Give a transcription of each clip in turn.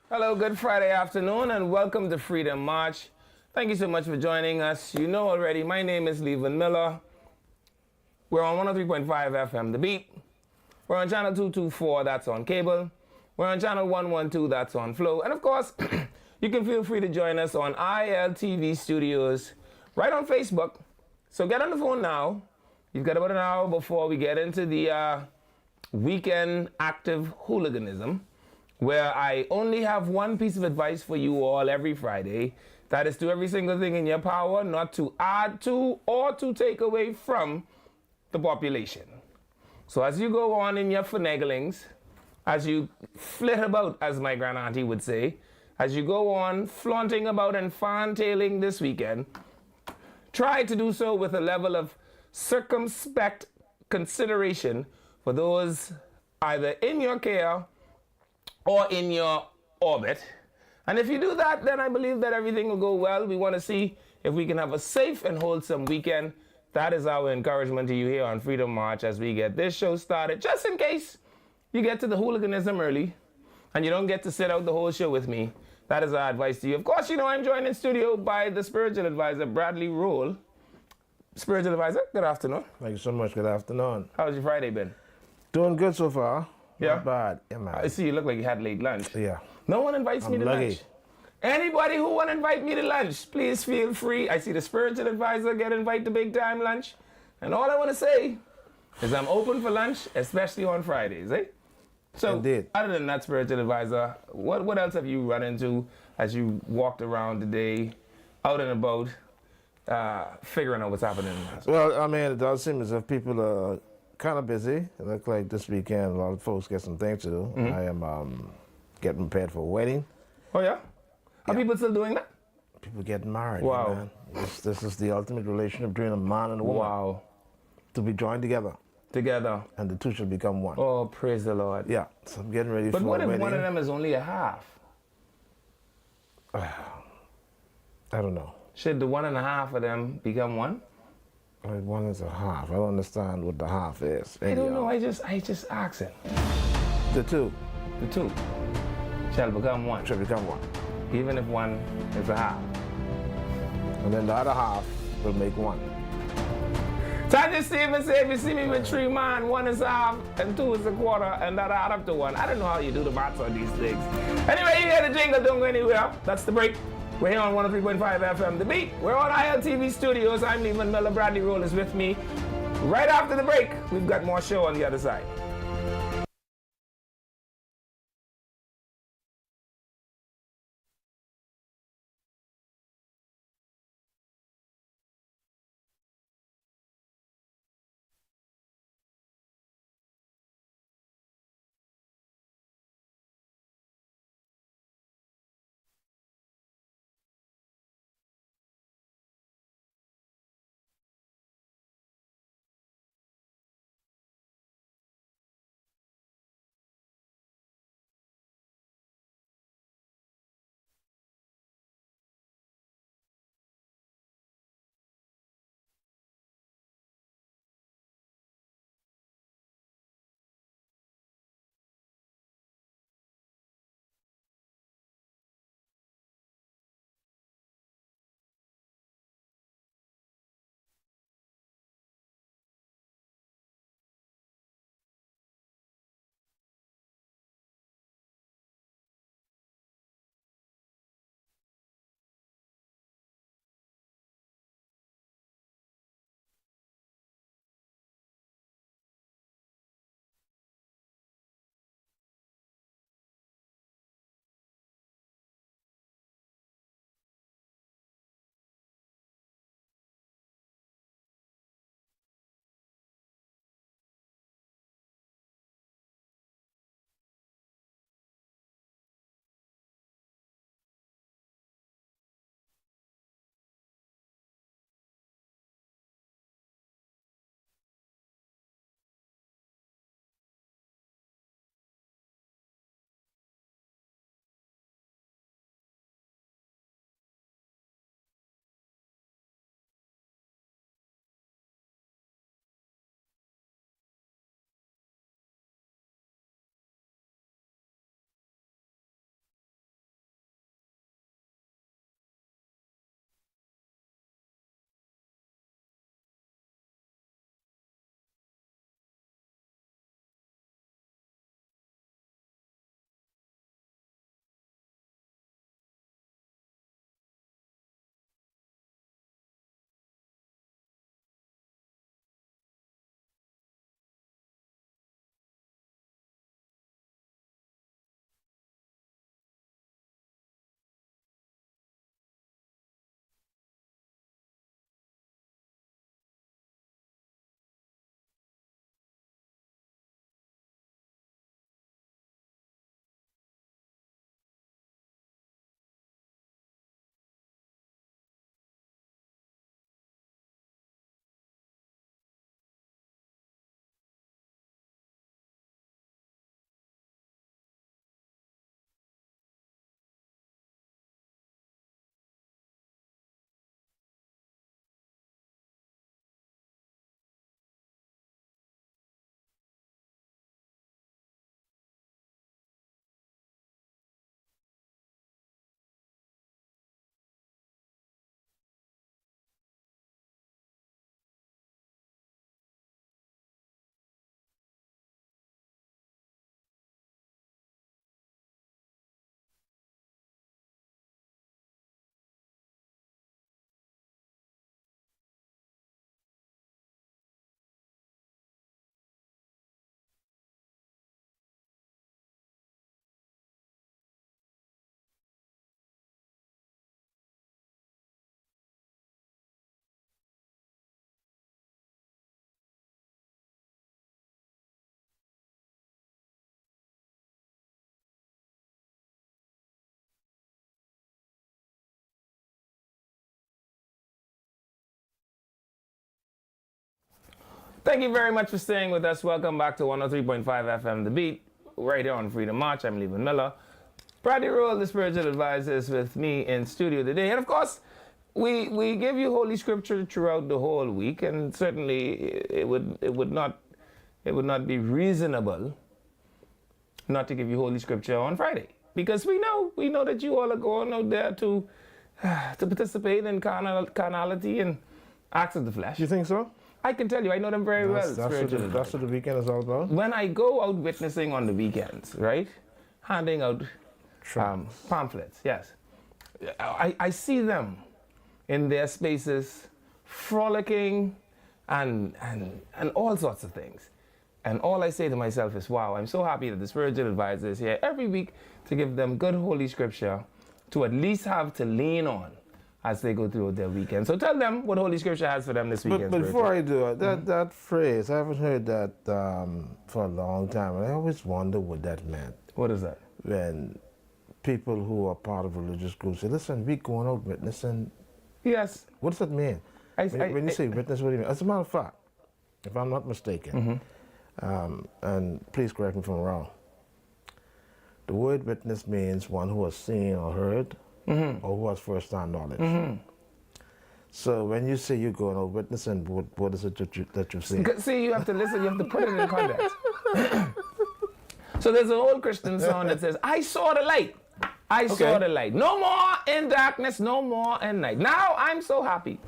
Hello, good Friday afternoon, and welcome to Freedom March. Thank you so much for joining us. You know already, my name is Levan Miller. We're on 103.5 FM, The Beat. We're on channel 224, that's on cable. We're on channel 112, that's on Flow. And of course, you can feel free to join us on ILTV Studios, right on Facebook. So get on the phone now. You've got about an hour before we get into the weekend active hooliganism, where I only have one piece of advice for you all every Friday. That is, do every single thing in your power not to add to or to take away from the population. So as you go on in your finaglings, as you flit about, as my grand auntie would say, as you go on flaunting about and fantailing this weekend, try to do so with a level of circumspect consideration for those either in your care or in your orbit. And if you do that, then I believe that everything will go well. We want to see if we can have a safe and wholesome weekend. That is our encouragement to you here on Freedom March as we get this show started, just in case you get to the hooliganism early and you don't get to sit out the whole show with me. That is our advice to you. Of course, you know I'm joined in studio by the spiritual advisor, Bradley Roll. Spiritual advisor, good afternoon. Thank you so much. Good afternoon. How's your Friday been? Doing good so far. Yeah? Not bad. Yeah, man. I see you look like you had late lunch. Yeah. No one invites me to lucky. lunch. Anybody who want to invite me to lunch, please feel free. I see the spiritual advisor get invited to big time lunch. And all I want to say is I'm open for lunch, especially on Fridays, eh? So, Indeed. Other than that, spiritual advisor, what else have you run into as you walked around today, out and about, figuring out what's happening? Well, I mean, it does seem as if people are kind of busy. It looks like this weekend a lot of folks get some things to do. Mm-hmm. I am getting prepared for a wedding. Oh, yeah? Are people still doing that? People getting married. Wow. Man. This is the ultimate relationship between a man and a woman. Wow. To be joined together. Together. And the two shall become one. Oh, praise the Lord. Yeah. So I'm getting ready for a But what if wedding. one of them is only a half? I don't know. Should the 1.5 of them become one? Like one is a half. I don't understand what the half is. I don't know. I just asking. The two The two shall become one, shall become one. even if one is a half. And then the other half will make one. Tanya Stevens said, if you see me with 3 man, 1 is half and 2 is a quarter, and that add up to 1. I don't know how you do the maths on these things. Anyway, you hear the jingle, don't go anywhere. That's the break. We're here on 103.5 FM, The Beat. We're on ILTV Studios. I'm Levan Miller. Bradley Roll is with me. Right after the break, we've got more show on the other side. Thank you very much for staying with us. Welcome back to 103.5 FM The Beat, right here on Freedom March. I'm Levan Miller. Bradley Roll, the Spiritual Advisor, is with me in studio today. And of course, we give you Holy Scripture throughout the whole week, and certainly it would not be reasonable not to give you Holy Scripture on Friday, because we know that you all are going out there to participate in carnality and acts of the flesh. You think so? I can tell you, I know them very well. That's what the weekend is all about? When I go out witnessing on the weekends, right, handing out pamphlets, yes, I see them in their spaces frolicking and all sorts of things. And all I say to myself is, wow, I'm so happy that the Spiritual Advisor is here every week to give them good Holy Scripture to at least have to lean on as they go through their weekend. So tell them what Holy Scripture has for them this weekend. But before I do, that phrase, I haven't heard that for a long time, and I always wonder what that meant. What is that? When people who are part of religious groups say, listen, we going out witnessing. Yes. What does that mean? When you say witness, what do you mean? As a matter of fact, if I'm not mistaken, and please correct me if I'm wrong, the word witness means one who has seen or heard, or who has first-hand knowledge. So when you say you're going out witnessing, what is it that you've seen? See, you have to listen, you have to put it in context. So there's an old Christian song that says, I saw the light. I saw the light. No more in darkness, no more in night. Now I'm so happy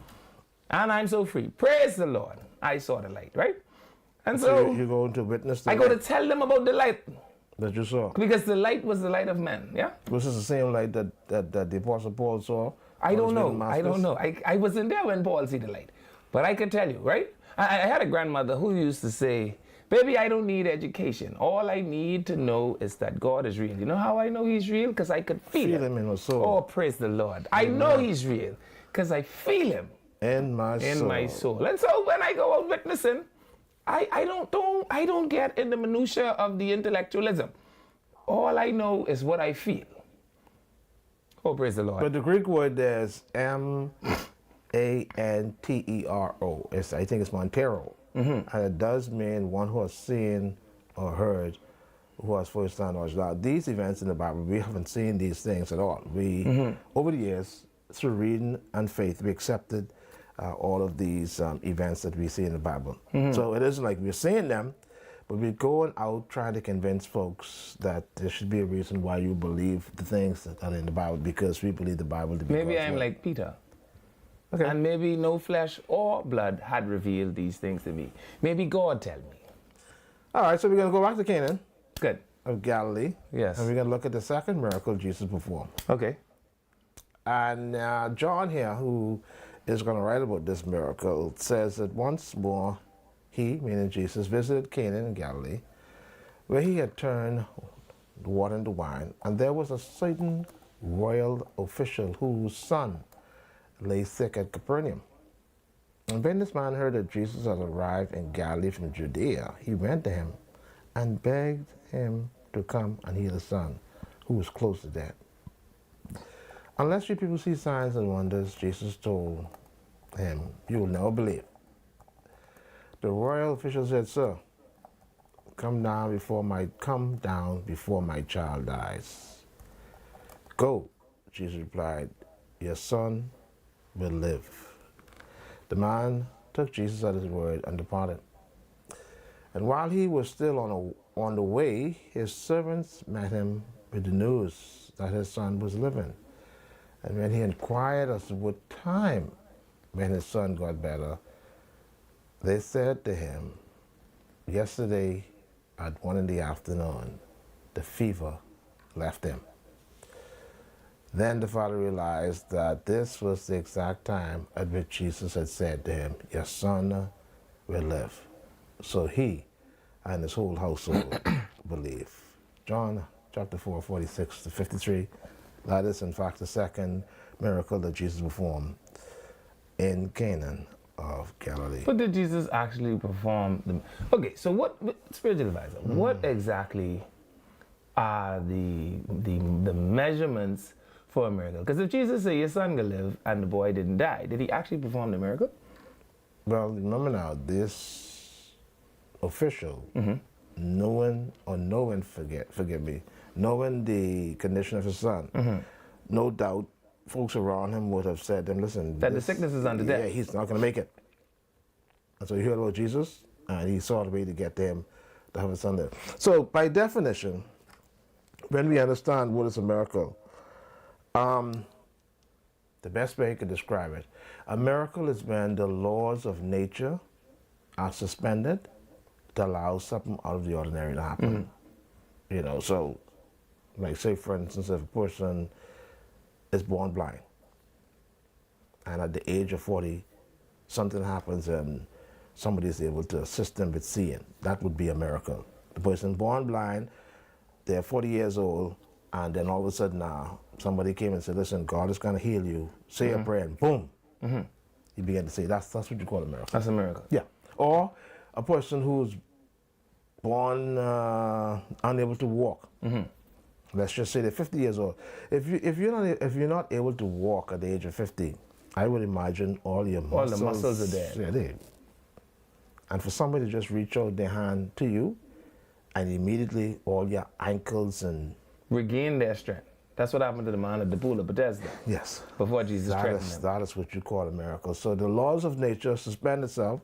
and I'm so free. Praise the Lord. I saw the light, right? And so you're going to witness the light. I go to tell them about the light. That you saw? Because the light was the light of men, yeah? Was this the same light that the Apostle Paul saw? I don't know. I wasn't there when Paul see the light. But I can tell you, right? I had a grandmother who used to say, baby, I don't need education. All I need to know is that God is real. You know how I know he's real? Because I could feel him in my soul. Oh, praise the Lord. I know he's real because I feel him in my soul. And so when I go out witnessing, I don't get in the minutia of the intellectualism. All I know is what I feel. Oh, praise the Lord. But the Greek word there is Mantero. I think it's Montero. And it does mean one who has seen or heard, who has first-hand knowledge. Now, these events in the Bible, we haven't seen these things at all. We, over the years, through reading and faith, we accepted all of these events that we see in the Bible. So it isn't like we're seeing them, but we're going out trying to convince folks that there should be a reason why you believe the things that are in the Bible, because we believe the Bible to be Maybe God's I'm word. like Peter. Okay. And maybe no flesh or blood had revealed these things to me. Maybe God tell me. All right, so we're going to go back to Canaan. Good. Of Galilee. Yes. And we're going to look at the second miracle Jesus performed. Okay. And John here, who is going to write about this miracle, says that once more he, meaning Jesus, visited Canaan in Galilee, where he had turned the water into wine. And there was a certain royal official whose son lay sick at Capernaum. And when this man heard that Jesus had arrived in Galilee from Judea, he went to him and begged him to come and heal his son, who was close to death. Unless you people see signs and wonders, Jesus told him, you will never believe. The royal official said, sir, come down before my child dies. Go, Jesus replied, your son will live. The man took Jesus at his word and departed. And while he was still on the way, his servants met him with the news that his son was living. And when he inquired as to what time when his son got better, they said to him, yesterday at 1 p.m, the fever left him. Then the father realized that this was the exact time at which Jesus had said to him, your son will live. So he and his whole household believed. John chapter 4, 46 to 53. That is, in fact, the second miracle that Jesus performed in Canaan of Galilee. But did Jesus actually perform Okay, so what Spiritual Advisor, what exactly are the measurements for a miracle? Because if Jesus said your son will live and the boy didn't die, did he actually perform the miracle? Well, remember now, this official, knowing the condition of his son, no doubt folks around him would have said to him, listen, That the sickness is unto death. Yeah, he's not going to make it. And so he heard about Jesus, and he saw the way to get to him to have his son there. So by definition, when we understand what is a miracle, the best way you could describe it, a miracle is when the laws of nature are suspended to allow something out of the ordinary to happen. You know, so like say for instance, if a person is born blind and at the age of 40 something happens and somebody is able to assist them with seeing, that would be a miracle. The person born blind, they're 40 years old, and then all of a sudden now somebody came and said, listen, God is going to heal you, say a prayer, and boom, you begin to say, that's what you call a miracle. That's a miracle. Yeah. Or a person who's born unable to walk. Let's just say they're 50 years old. If you're not able to walk at the age of 50, I would imagine all your muscles. All the muscles are dead. Yeah, they. And for somebody to just reach out their hand to you, and immediately all your ankles and regain their strength. That's what happened to the man at the pool of Bethesda. Yes. Before Jesus strengthened him. That is what you call a miracle. So the laws of nature suspend itself.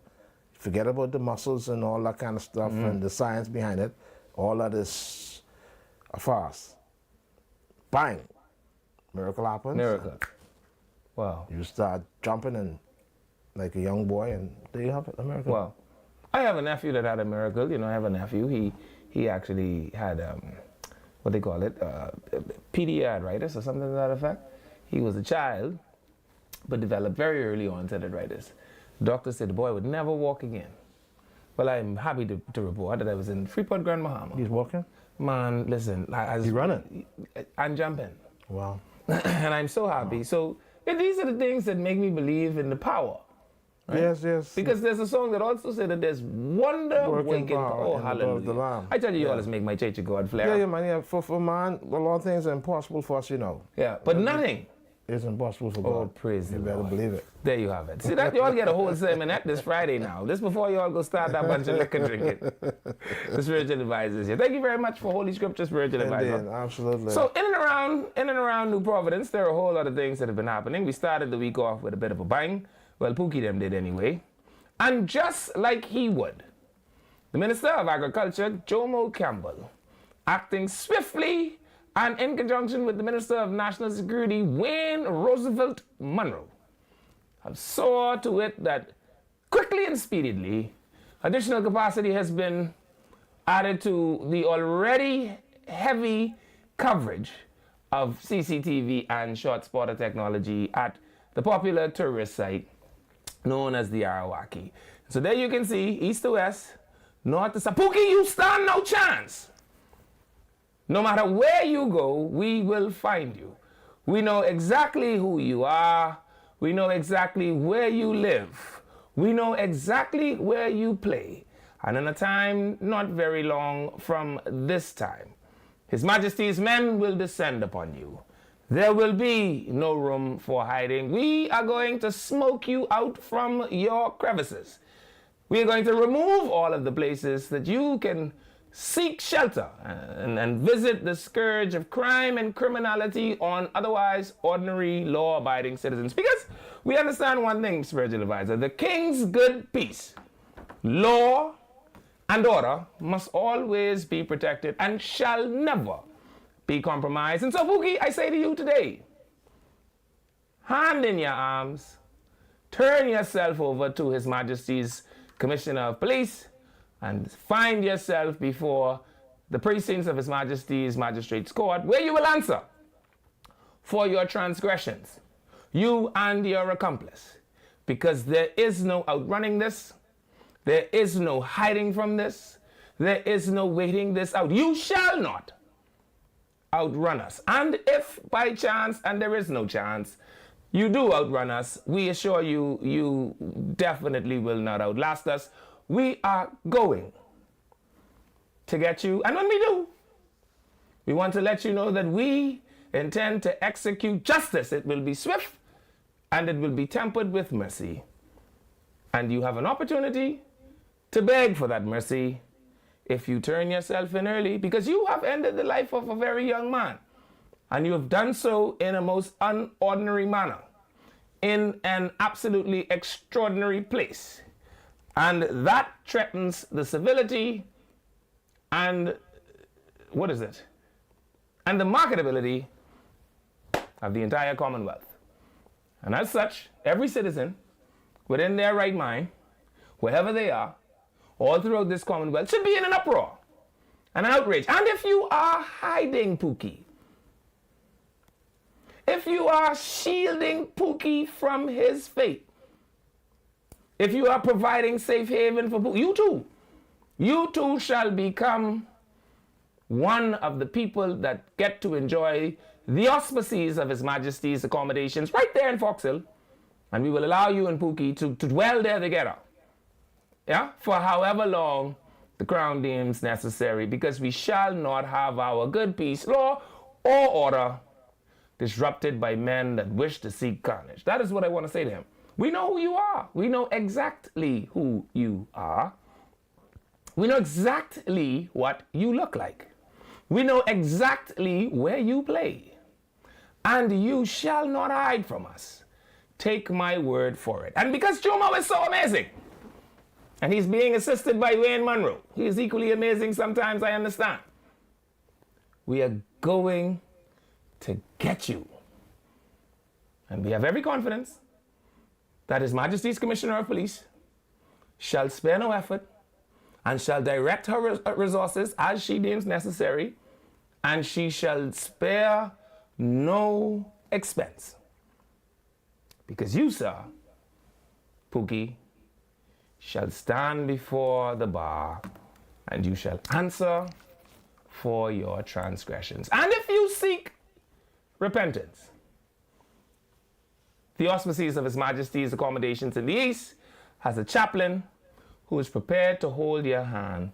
Forget about the muscles and all that kind of stuff and the science behind it. All that is a farce. Bang. Miracle happens. Miracle. Wow. You start jumping and like a young boy, and there you have it, a miracle. Wow. I have a nephew that had a miracle. You know, I have a nephew. He actually had what they call it, pediatritis or something to that effect. He was a child, but developed very early onset arthritis. The doctor said the boy would never walk again. Well, I'm happy to report that I was in Freeport, Grand Bahama. He's walking? Man, listen. He's running? And jumping. Wow. And I'm so happy. Wow. So these are the things that make me believe in the power. Right? Yes, yes. Because there's a song that also said that there's wonder working power. Oh, hallelujah. I tell you, you always make my church a God flare. Yeah, man. Yeah. For man, a lot of things are impossible for us, you know. Yeah, but nothing is impossible for God. Oh, praise the Lord. You better believe it. There you have it. See, that you all get a whole sermonette this Friday now. This before you all go start that bunch of liquor drinking. The spiritual advisors here. Thank you very much for Holy Scripture Spiritual Advisor. Absolutely. So in and around New Providence, there are a whole lot of things that have been happening. We started the week off with a bit of a bang. Well, Pookie them did anyway. And just like he would, the Minister of Agriculture, Jomo Campbell, acting swiftly and in conjunction with the Minister of National Security, Wayne Roosevelt Monroe, have saw to it that quickly and speedily, additional capacity has been added to the already heavy coverage of CCTV and short spotter technology at the popular tourist site known as the Arawaki. So there you can see, east to west, north to south. Pookie, you stand no chance. No matter where you go, we will find you. We know exactly who you are. We know exactly where you live. We know exactly where you play. And in a time not very long from this time, His Majesty's men will descend upon you. There will be no room for hiding. We are going to smoke you out from your crevices. We are going to remove all of the places that you can seek shelter and visit the scourge of crime and criminality on otherwise ordinary law-abiding citizens. Because we understand one thing, spiritual advisor, the king's good peace, law, and order must always be protected and shall never be compromised. And so, Pookie, I say to you today, hand in your arms, turn yourself over to His Majesty's Commissioner of Police, and find yourself before the precincts of His Majesty's Magistrates Court, where you will answer for your transgressions, you and your accomplice. Because there is no outrunning this, there is no hiding from this, there is no waiting this out. You shall not outrun us. And if by chance, and there is no chance, you do outrun us, we assure you, you definitely will not outlast us. We are going to get you. And when we do, we want to let you know that we intend to execute justice. It will be swift and it will be tempered with mercy. And you have an opportunity to beg for that mercy if you turn yourself in early, because you have ended the life of a very young man, and you have done so in a most unordinary manner, in an absolutely extraordinary place. And that threatens the civility and, what is it? And the marketability of the entire Commonwealth. And as such, every citizen within their right mind, wherever they are, all throughout this Commonwealth, should be in an uproar, an outrage. And if you are hiding Pookie, if you are shielding Pookie from his fate, if you are providing safe haven for Pookie, you too shall become one of the people that get to enjoy the auspices of His Majesty's accommodations right there in Foxhill, and we will allow you and Pookie to dwell there together, yeah, for however long the Crown deems necessary, because we shall not have our good peace, law, or order disrupted by men that wish to seek carnage. That is what I want to say to him. We know who you are. We know exactly who you are. We know exactly what you look like. We know exactly where you play. And you shall not hide from us. Take my word for it. And because Jomo is so amazing, and he's being assisted by Wayne Monroe, he is equally amazing sometimes, I understand. We are going to get you. And we have every confidence that His Majesty's Commissioner of Police shall spare no effort and shall direct her resources as she deems necessary, and she shall spare no expense. Because you, sir, Pookie, shall stand before the bar, and you shall answer for your transgressions. And if you seek repentance, the auspices of His Majesty's accommodations in the East has a chaplain who is prepared to hold your hand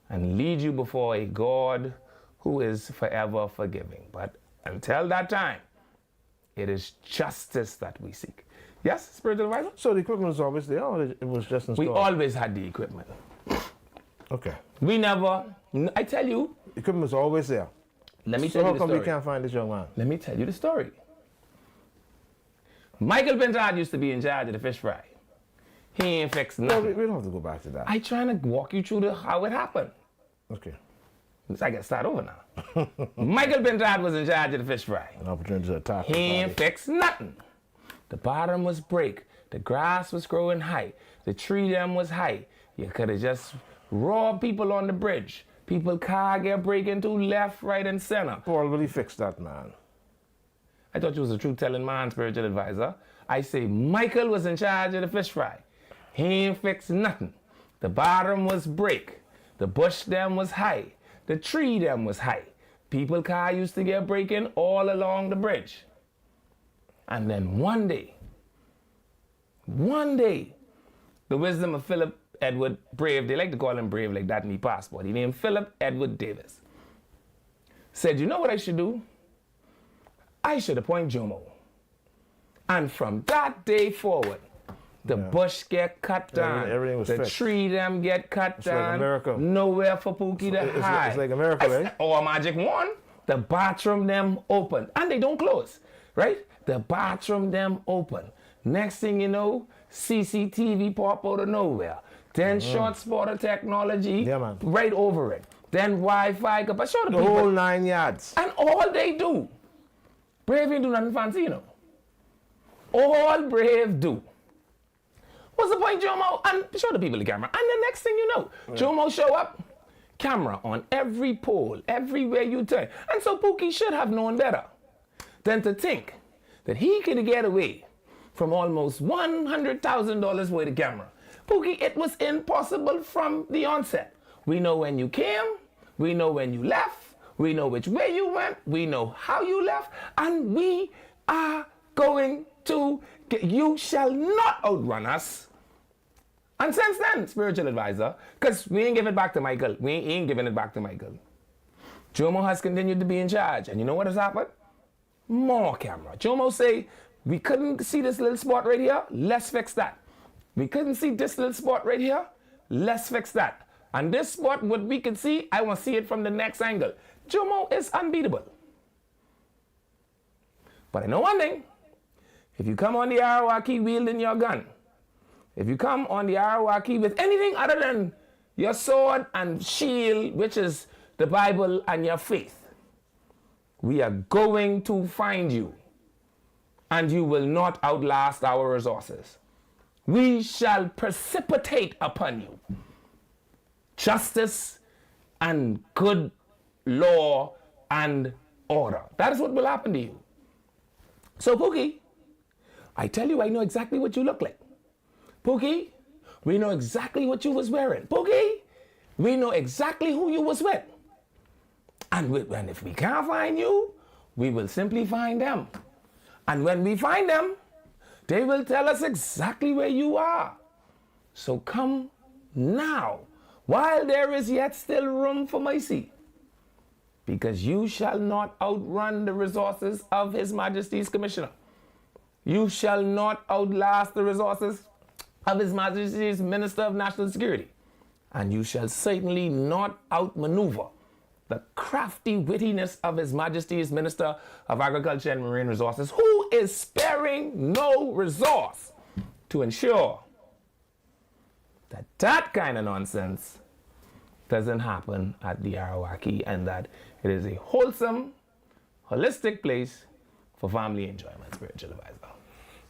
and lead you before a God who is forever forgiving. But until that time, it is justice that we seek. Yes, spiritual advisor? So the equipment was always there, or it was just installed? We always had the equipment. Okay. We never, I tell you. Equipment was always there. Let me tell you the story. So how come we can't find this young man? Let me tell you the story. Michael Bentard used to be in charge of the fish fry. He ain't fixed nothing. No, we don't have to go back to that. I trying to walk you through how it happened. Okay. So I got to start over now. Michael Bentard was in charge of the fish fry. An opportunity to attack. He ain't fixed nothing. The bottom was break. The grass was growing high. The tree them was high. You could have just robbed people on the bridge. People car get breaking to left, right, and center. Paul, will he fix that, man? I thought you was a truth-telling man, spiritual advisor. I say Michael was in charge of the fish fry. He ain't fixed nothing. The bottom was break. The bush them was high. The tree them was high. People car used to get breaking all along the bridge. And then one day, the wisdom of Philip Edward Brave, they like to call him Brave like that in the passport. He named Philip Edward Davis. Said, you know what I should do? I should appoint Jomo. And from that day forward, the bush get cut down. Everything was the fixed. Tree them get cut down. Like a miracle. Nowhere for Pookie to hide. It's like a miracle, eh? Or a magic wand. The bathroom them open. And they don't close, right? The bathroom them open. Next thing you know, CCTV pop out of nowhere. Then short spotter technology right over it. Then Wi-Fi. But show the The people. whole 9 yards. And all they do, Brave ain't do nothing fancy, you know. All Brave do. What's the point, Jomo? And show the people the camera. And the next thing you know, Jomo show up, camera on every pole, everywhere you turn. And so Pookie should have known better than to think that he could get away from almost $100,000 worth of camera. Pookie, it was impossible from the onset. We know when you came, we know when you left, we know which way you went, we know how you left, and we are going to get, you shall not outrun us. And since then, spiritual advisor, because we ain't giving it back to Michael. We ain't giving it back to Michael. Jomo has continued to be in charge. And you know what has happened? More camera. Jomo say, we couldn't see this little spot right here. Let's fix that. We couldn't see this little spot right here. let's fix that. And this spot, what we can see, I want to see it from the next angle. Jomo is unbeatable. But I know one thing. If you come on the Arawaki wielding your gun, if you come on the Arawaki with anything other than your sword and shield, which is the Bible and your faith, we are going to find you, and you will not outlast our resources. We shall precipitate upon you justice and good law and order. That is what will happen to you. So, Pookie, I tell you, I know exactly what you look like. Pookie, we know exactly what you was wearing. Pookie, we know exactly who you was with. And if we can't find you, we will simply find them. And when we find them, they will tell us exactly where you are. So come now, while there is yet still room for mercy, because you shall not outrun the resources of His Majesty's Commissioner. You shall not outlast the resources of His Majesty's Minister of National Security. And you shall certainly not outmaneuver the crafty wittiness of His Majesty's Minister of Agriculture and Marine Resources, who is sparing no resource to ensure that that kind of nonsense doesn't happen at the Arawaki, and that it is a wholesome, holistic place for family enjoyment, spiritual advisor.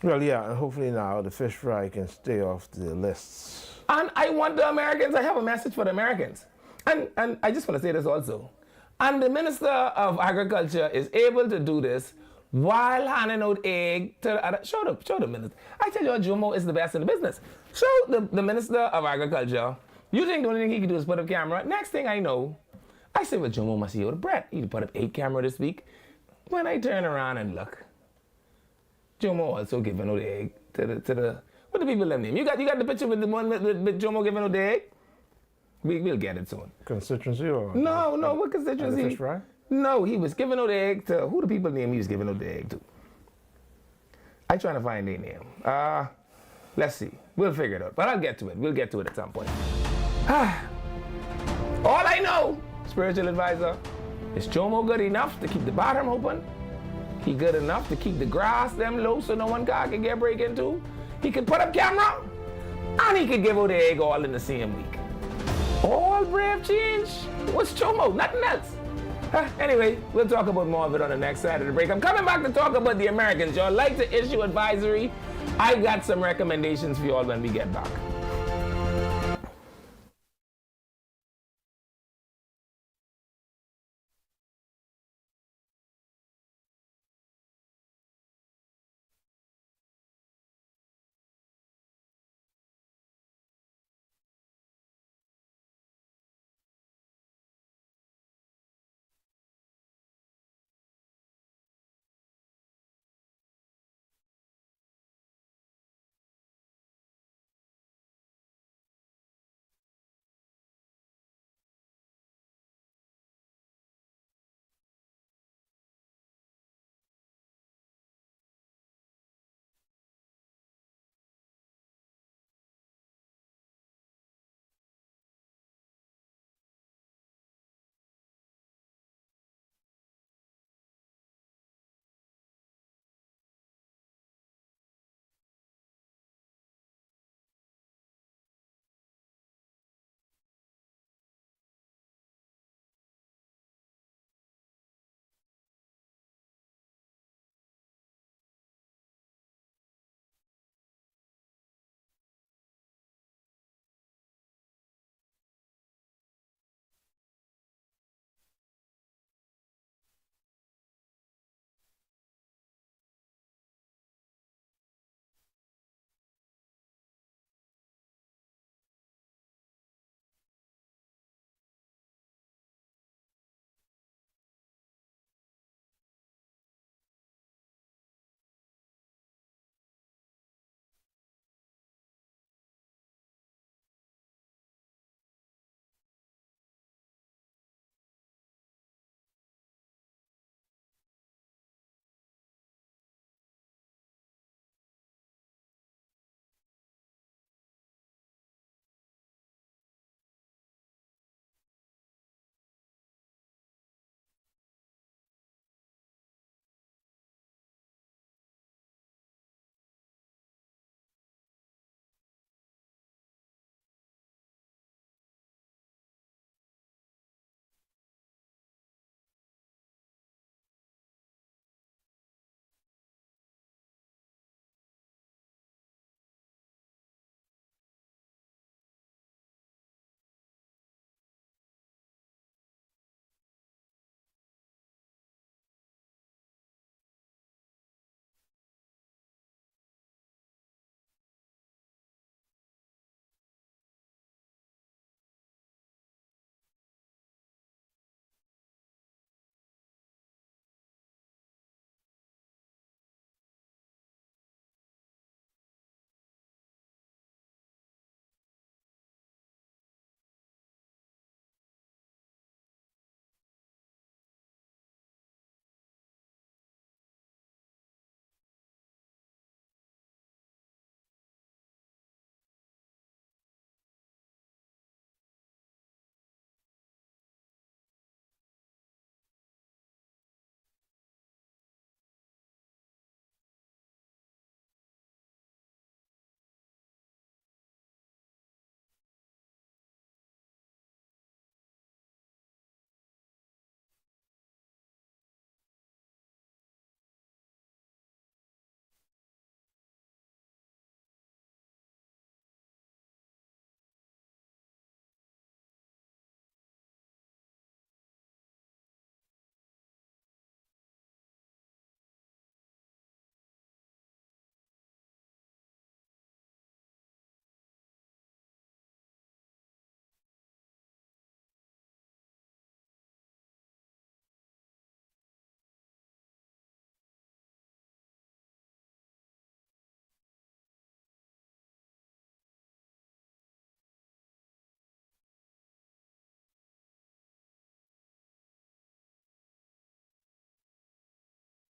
Well, yeah, and hopefully now the fish fry can stay off the lists. And I want the Americans, I have a message for the Americans. And I just want to say this also. And the Minister of Agriculture is able to do this while handing out egg to the other. Show the minister. I tell you, Jomo is the best in the business. Show the Minister of Agriculture. You think the only thing he can do is put up camera? Next thing I know, I say, well, Jomo must be out of breath. He put up 8 camera this week. When I turn around and look, Jomo also giving out egg to the what the people name? You got the picture with the one with Jomo giving out the egg? We'll get it soon. Constituency or? No, what constituency? The fish fry? No, he was giving out the egg to, who the people name he was giving out the egg to? I trying to find their name. Let's see. We'll figure it out. But I'll get to it. We'll get to it at some point. All I know, spiritual advisor, is Jomo good enough to keep the bottom open. He good enough to keep the grass them low so no one can get break into. He could put up camera, and he could give out the egg all in the same week. All brave change was Jomo, nothing else. Anyway, we'll talk about more of it on the next side of the break. I'm coming back to talk about the Americans. Y'all like to issue advisory? I got some recommendations for y'all when we get back.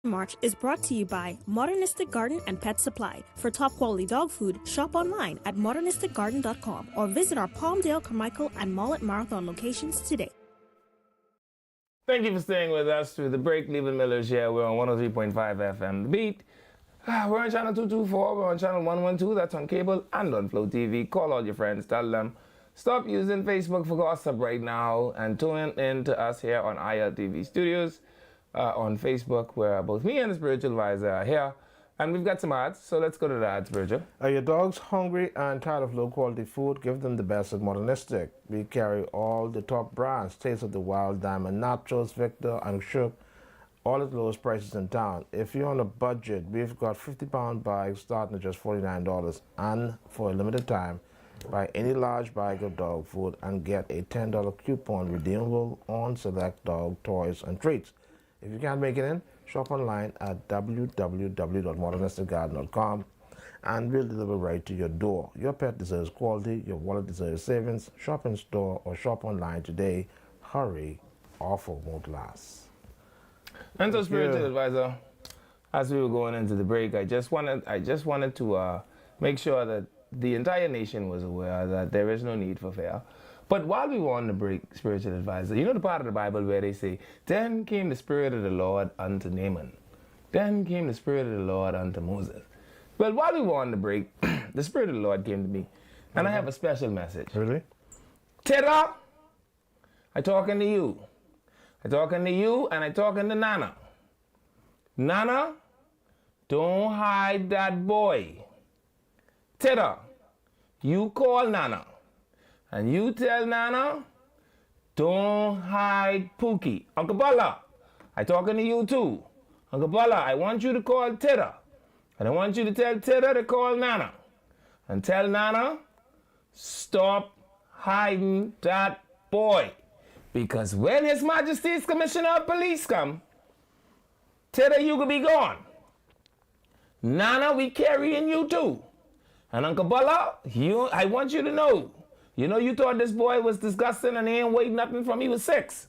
March is brought to you by Modernistic Garden and Pet Supply. For top quality dog food, shop online at modernisticgarden.com or visit our Palmdale, Carmichael, and Mullet Marathon locations today. Thank you for staying with us through the break. Leaving Miller's here. We're on 103.5 FM The Beat. We're on channel 224. We're on channel 112. That's on cable and on Flow TV. Call all your friends. Tell them. Stop using Facebook for gossip right now and tune in to us here on ILTV Studios on Facebook, where both me and the spiritual advisor are here. And we've got some ads, so let's go to the ads, Virgil. Are your dogs hungry and tired of low-quality food? Give them the best at Modernistic. We carry all the top brands, Taste of the Wild, Diamond, Nachos, Victor, and Shook, all at the lowest prices in town. If you're on a budget, we've got 50-pound bags starting at just $49. And for a limited time, buy any large bag of dog food and get a $10 coupon redeemable on select dog toys and treats. If you can't make it in, shop online at www.modernisticgarden.com and we'll deliver right to your door. Your pet deserves quality, your wallet deserves savings. Shop in store or shop online today. Hurry, offer won't last. And so, spiritual advisor, as we were going into the break, I just wanted to make sure that the entire nation was aware that there is no need for fear. But while we were on the break, spiritual advisor, you know the part of the Bible where they say, then came the Spirit of the Lord unto Naaman. Then came the Spirit of the Lord unto Moses. Well, while we were on the break, the Spirit of the Lord came to me. And I have a special message. Really? Tita, I talking to you. I talking to you and I talking to Nana. Nana, don't hide that boy. Tita, you call Nana. And you tell Nana, don't hide Pookie. Uncle Bala, I talking to you too. Uncle Bala, I want you to call Tita. And I want you to tell Tita to call Nana. And tell Nana, stop hiding that boy. Because when His Majesty's Commissioner of Police come, Tita, you could be gone. Nana, we carrying you too. And Uncle Bala, I want you to know, you thought this boy was disgusting and he ain't weighed nothing from he was 6.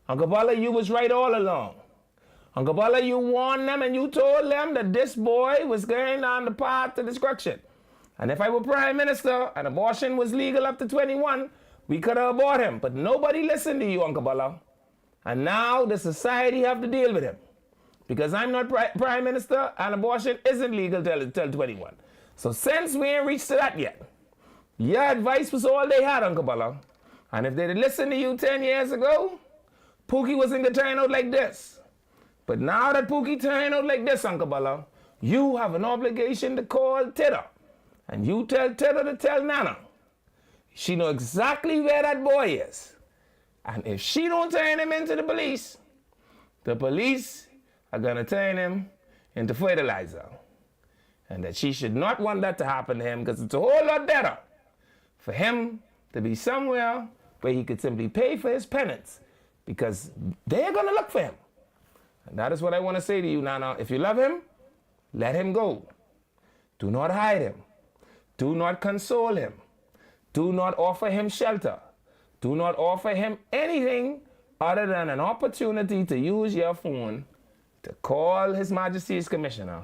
Uncle Bala, you was right all along. Uncle Bala, you warned them and you told them that this boy was going down the path to destruction. And if I were Prime Minister and abortion was legal up to 21, we could have aborted him. But nobody listened to you, Uncle Bala. And now the society have to deal with him. Because I'm not Prime Minister and abortion isn't legal till 21. So since we ain't reached to that yet, your advice was all they had, Uncle Bala. And if they'd listened to you 10 years ago, Pookie wasn't going to turn out like this. But now that Pookie turned out like this, Uncle Bala, you have an obligation to call Tita. And you tell Tita to tell Nana. She know exactly where that boy is. And if she don't turn him into the police are going to turn him into fertilizer. And that she should not want that to happen to him because it's a whole lot better for him to be somewhere where he could simply pay for his penance because they're going to look for him. And that is what I want to say to you, Nana. If you love him, let him go. Do not hide him. Do not console him. Do not offer him shelter. Do not offer him anything other than an opportunity to use your phone to call His Majesty's Commissioner,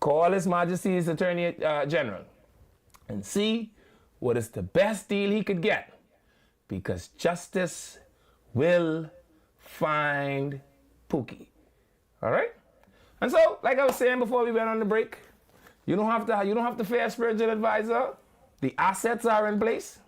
call His Majesty's Attorney General, and see what is the best deal he could get. Because justice will find Pookie. All right? And so, like I was saying before we went on the break, you don't have to fear a spiritual advisor. The assets are in place.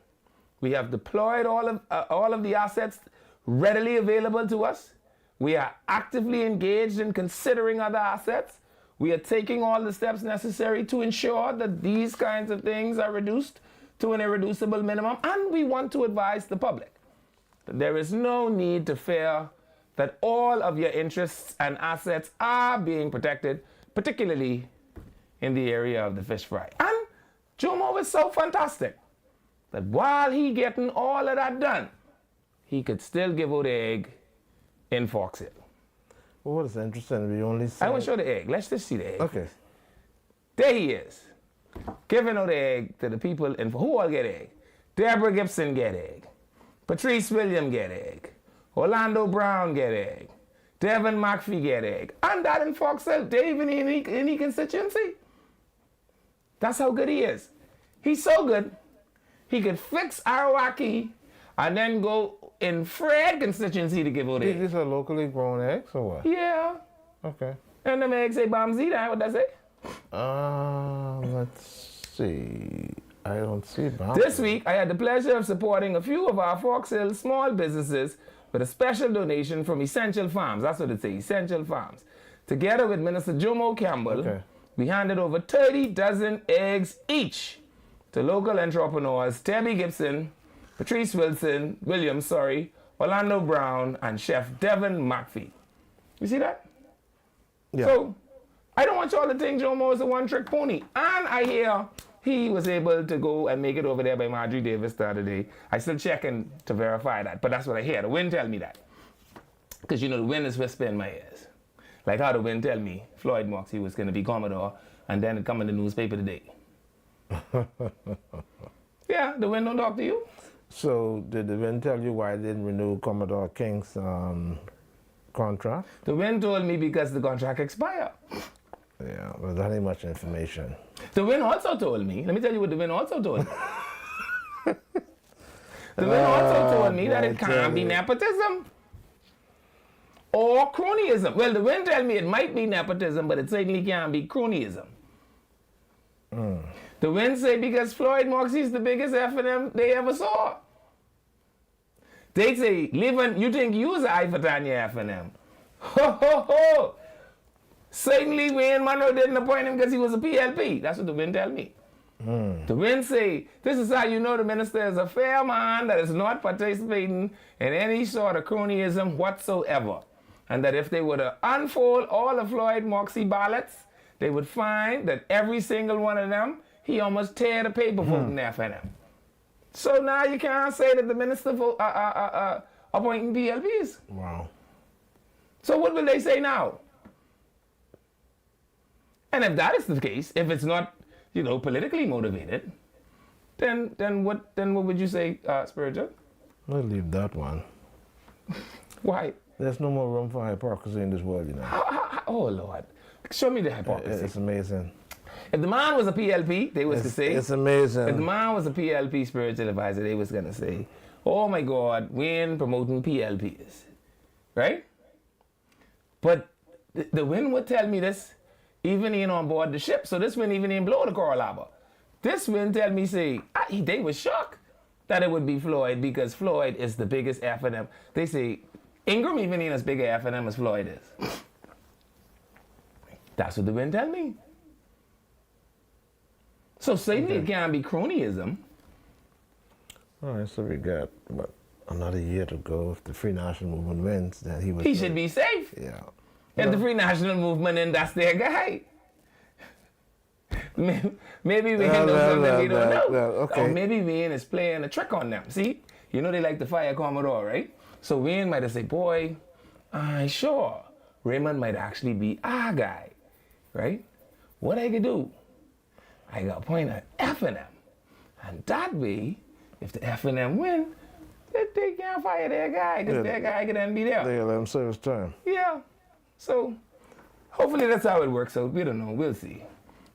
We have deployed all of the assets readily available to us. We are actively engaged in considering other assets. We are taking all the steps necessary to ensure that these kinds of things are reduced to an irreducible minimum. And we want to advise the public that there is no need to fear that all of your interests and assets are being protected, particularly in the area of the fish fry. And Jomo was so fantastic that while he getting all of that done, he could still give out the egg in Fox Hill. Well, what is interesting, we only see... I want to show the egg. Let's just see the egg. Okay. There he is, giving out the egg to the people. And who all get egg? Deborah Gibson get egg. Patrice William get egg. Orlando Brown get egg. Devin McPhee get egg. And that in Foxhill, Dave in any constituency. That's how good he is. He's so good, he could fix Arawaki and then go in Fred constituency to give out eggs. These are locally grown eggs or what? Yeah. Okay. And them eggs say Bamzi, that what that say? Let's see. I don't see Bamzi. This week, I had the pleasure of supporting a few of our Foxhill small businesses with a special donation from Essential Farms. That's what it says, Essential Farms. Together with Minister Jomo Campbell, we handed over 30 dozen eggs each to local entrepreneurs Debbie Gibson, Patrice Williams, Orlando Brown, and Chef Devin McPhee. You see that? Yeah. So, I don't want y'all to think Jomo is a one-trick pony. And I hear he was able to go and make it over there by Marjorie Davis the other day. I still checking to verify that, but that's what I hear. The wind tell me that. Because the wind is whisper in my ears. Like how the wind tell me Floyd Moxie was going to be Commodore, and then it come in the newspaper today. Yeah, the wind don't talk to you. So did the wind tell you why they didn't renew Commodore King's contract? The wind told me because the contract expired. Yeah, well, that ain't much information. The wind also told me, let me tell you what the wind also told me. The wind also told me that it can't be nepotism or cronyism. Well, the wind tell me it might be nepotism, but it certainly can't be cronyism. The wind say because Floyd Moxie's the biggest F&M they ever saw. They say, Livin, you think you was an eye for Tanya F&M? Ho, ho, ho. Certainly Wayne Monroe didn't appoint him because he was a PLP. That's what the wind tell me. The wind say, this is how you know the minister is a fair man that is not participating in any sort of cronyism whatsoever. And that if they were to unfold all of Floyd Moxie ballots, they would find that every single one of them, he almost tear the paper voting F&M. So now you can't say that the minister appointing PLPs. Wow. So what will they say now? And if that is the case, if it's not, politically motivated, then what would you say, Spiritual? I'll leave that one. Why? There's no more room for hypocrisy in this world, Oh, Lord. Show me the hypocrisy. It's amazing. If the man was a PLP, they was to say. It's amazing. If the man was a PLP spiritual advisor, they was going to say, oh my God, Wayne promoting PLPs. Right? But the wind would tell me this, even in on board the ship. So this wind even didn't blow the Coral Harbor. This wind tell me, say, they were shocked that it would be Floyd because Floyd is the biggest F&M. They say, Ingram even ain't as big a F&M as Floyd is. That's what the wind tell me. So certainly it can't be cronyism. All right, so we got another year to go. If the Free National Movement wins, then he should be safe. Yeah. If the Free National Movement, and that's their guy. Maybe Wayne knows something we don't know. Okay. Or maybe Wayne is playing a trick on them. See, they like to fire Commodore, right? So Wayne might have said, boy, sure, Raymond might actually be our guy, right? What I could do, I got to appoint an F&M. And that way, if the F&M win, they can't fire their guy because their guy can then be there. They'll let him serve his term. Yeah. So hopefully that's how it works out. We don't know. We'll see.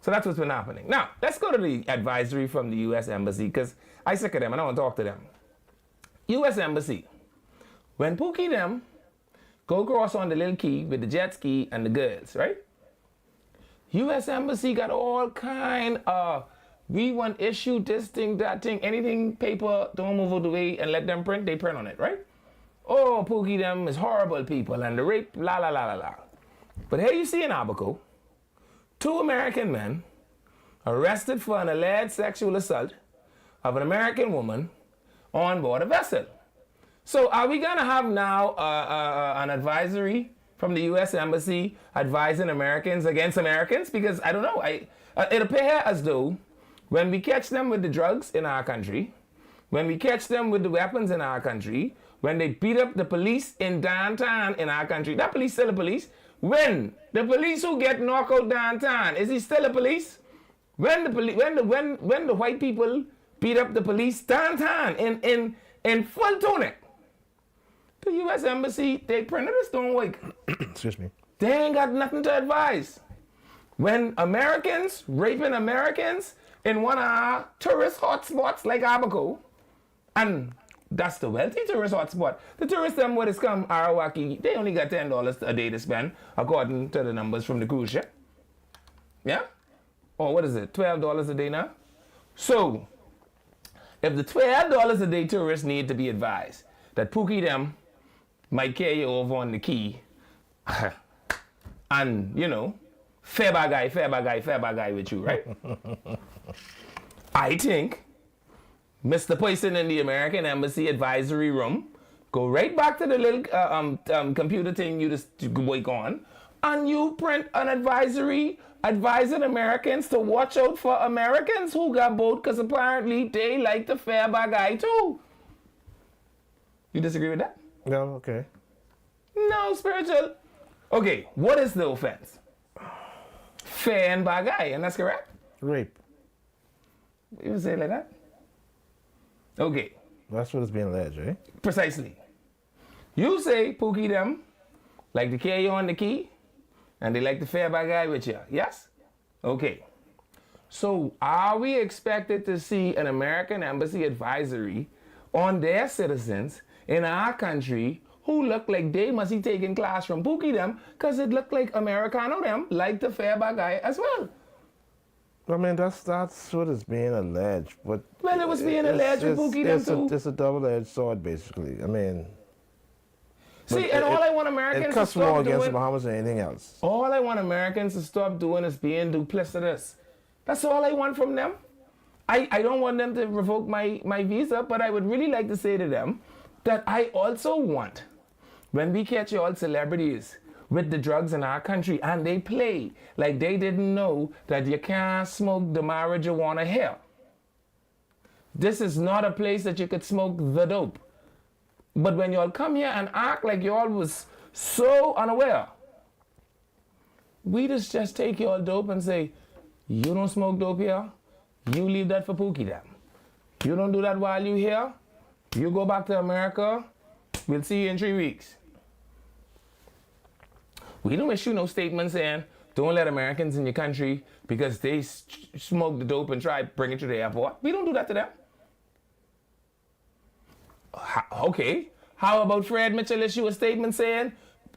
So that's what's been happening. Now, let's go to the advisory from the U.S. Embassy because I sick of them and I want to talk to them. U.S. Embassy. When Pookie them go across on the little key with the jet ski and the girls, right? U.S. Embassy got all kind of, we want issue this thing, that thing, anything paper, don't move out the way and let them print, they print on it, right? Oh, Pookie them is horrible people and the rape, la la la la la. But here you see in Abaco, 2 American men arrested for an alleged sexual assault of an American woman on board a vessel. So are we gonna have now an advisory from the U.S. Embassy advising Americans against Americans? Because I don't know, it appears as though when we catch them with the drugs in our country, when we catch them with the weapons in our country, when they beat up the police in downtown in our country, that police still a police. When the police who get knocked out downtown, is he still a police? When the white people beat up the police downtown in full tunic, The U.S. Embassy, they printed this, don't work. Excuse me. They ain't got nothing to advise. When Americans raping Americans in one of our tourist hotspots like Abaco, and that's the wealthy tourist hotspot. The tourists them where they come, Arawaki, they only got $10 a day to spend, according to the numbers from the cruise ship. Yeah? Or what is it, $12 a day now? So, if the $12 a day tourists need to be advised that Pookie them might carry you over on the key, and, you know, fair guy with you, right? I think Mr. Person in the American Embassy advisory room, go right back to the little computer thing you just work on, and you print an advisory advising Americans to watch out for Americans who got boat, because apparently they like the fair guy too. You disagree with that? No, okay. No, spiritual. Okay, what is the offense? Fair and bagay, and that's correct? Rape. You say it like that? Okay. That's what is being alleged, right? Precisely. You say Pookie them like to carry you on the key, and they like the fair bagay with you, yes? Okay. So are we expected to see an American Embassy advisory on their citizens in our country who look like they must be taking class from Pookie them, because it looked like Americano them like the fair bagay as well? I mean, that's what is being alleged, but... Well, it was being alleged with Pookie them too. It's a double-edged sword, basically. I mean... See, and all I want Americans to cuts stop more against doing... the Bahamas than anything else. All I want Americans to stop doing is being duplicitous. That's all I want from them. I don't want them to revoke my visa, but I would really like to say to them that I also want, when we catch all celebrities with the drugs in our country and they play like they didn't know that you can't smoke the marijuana here. This is not a place that you could smoke the dope. But when y'all come here and act like y'all was so unaware, we just take y'all dope and say, you don't smoke dope here, you leave that for Pookie them. You don't do that while you here, you go back to America, we'll see you in 3 weeks. We don't issue no statement saying, don't let Americans in your country because they smoke the dope and try to bring it to the airport. We don't do that to them. Okay, how about Fred Mitchell issue a statement saying,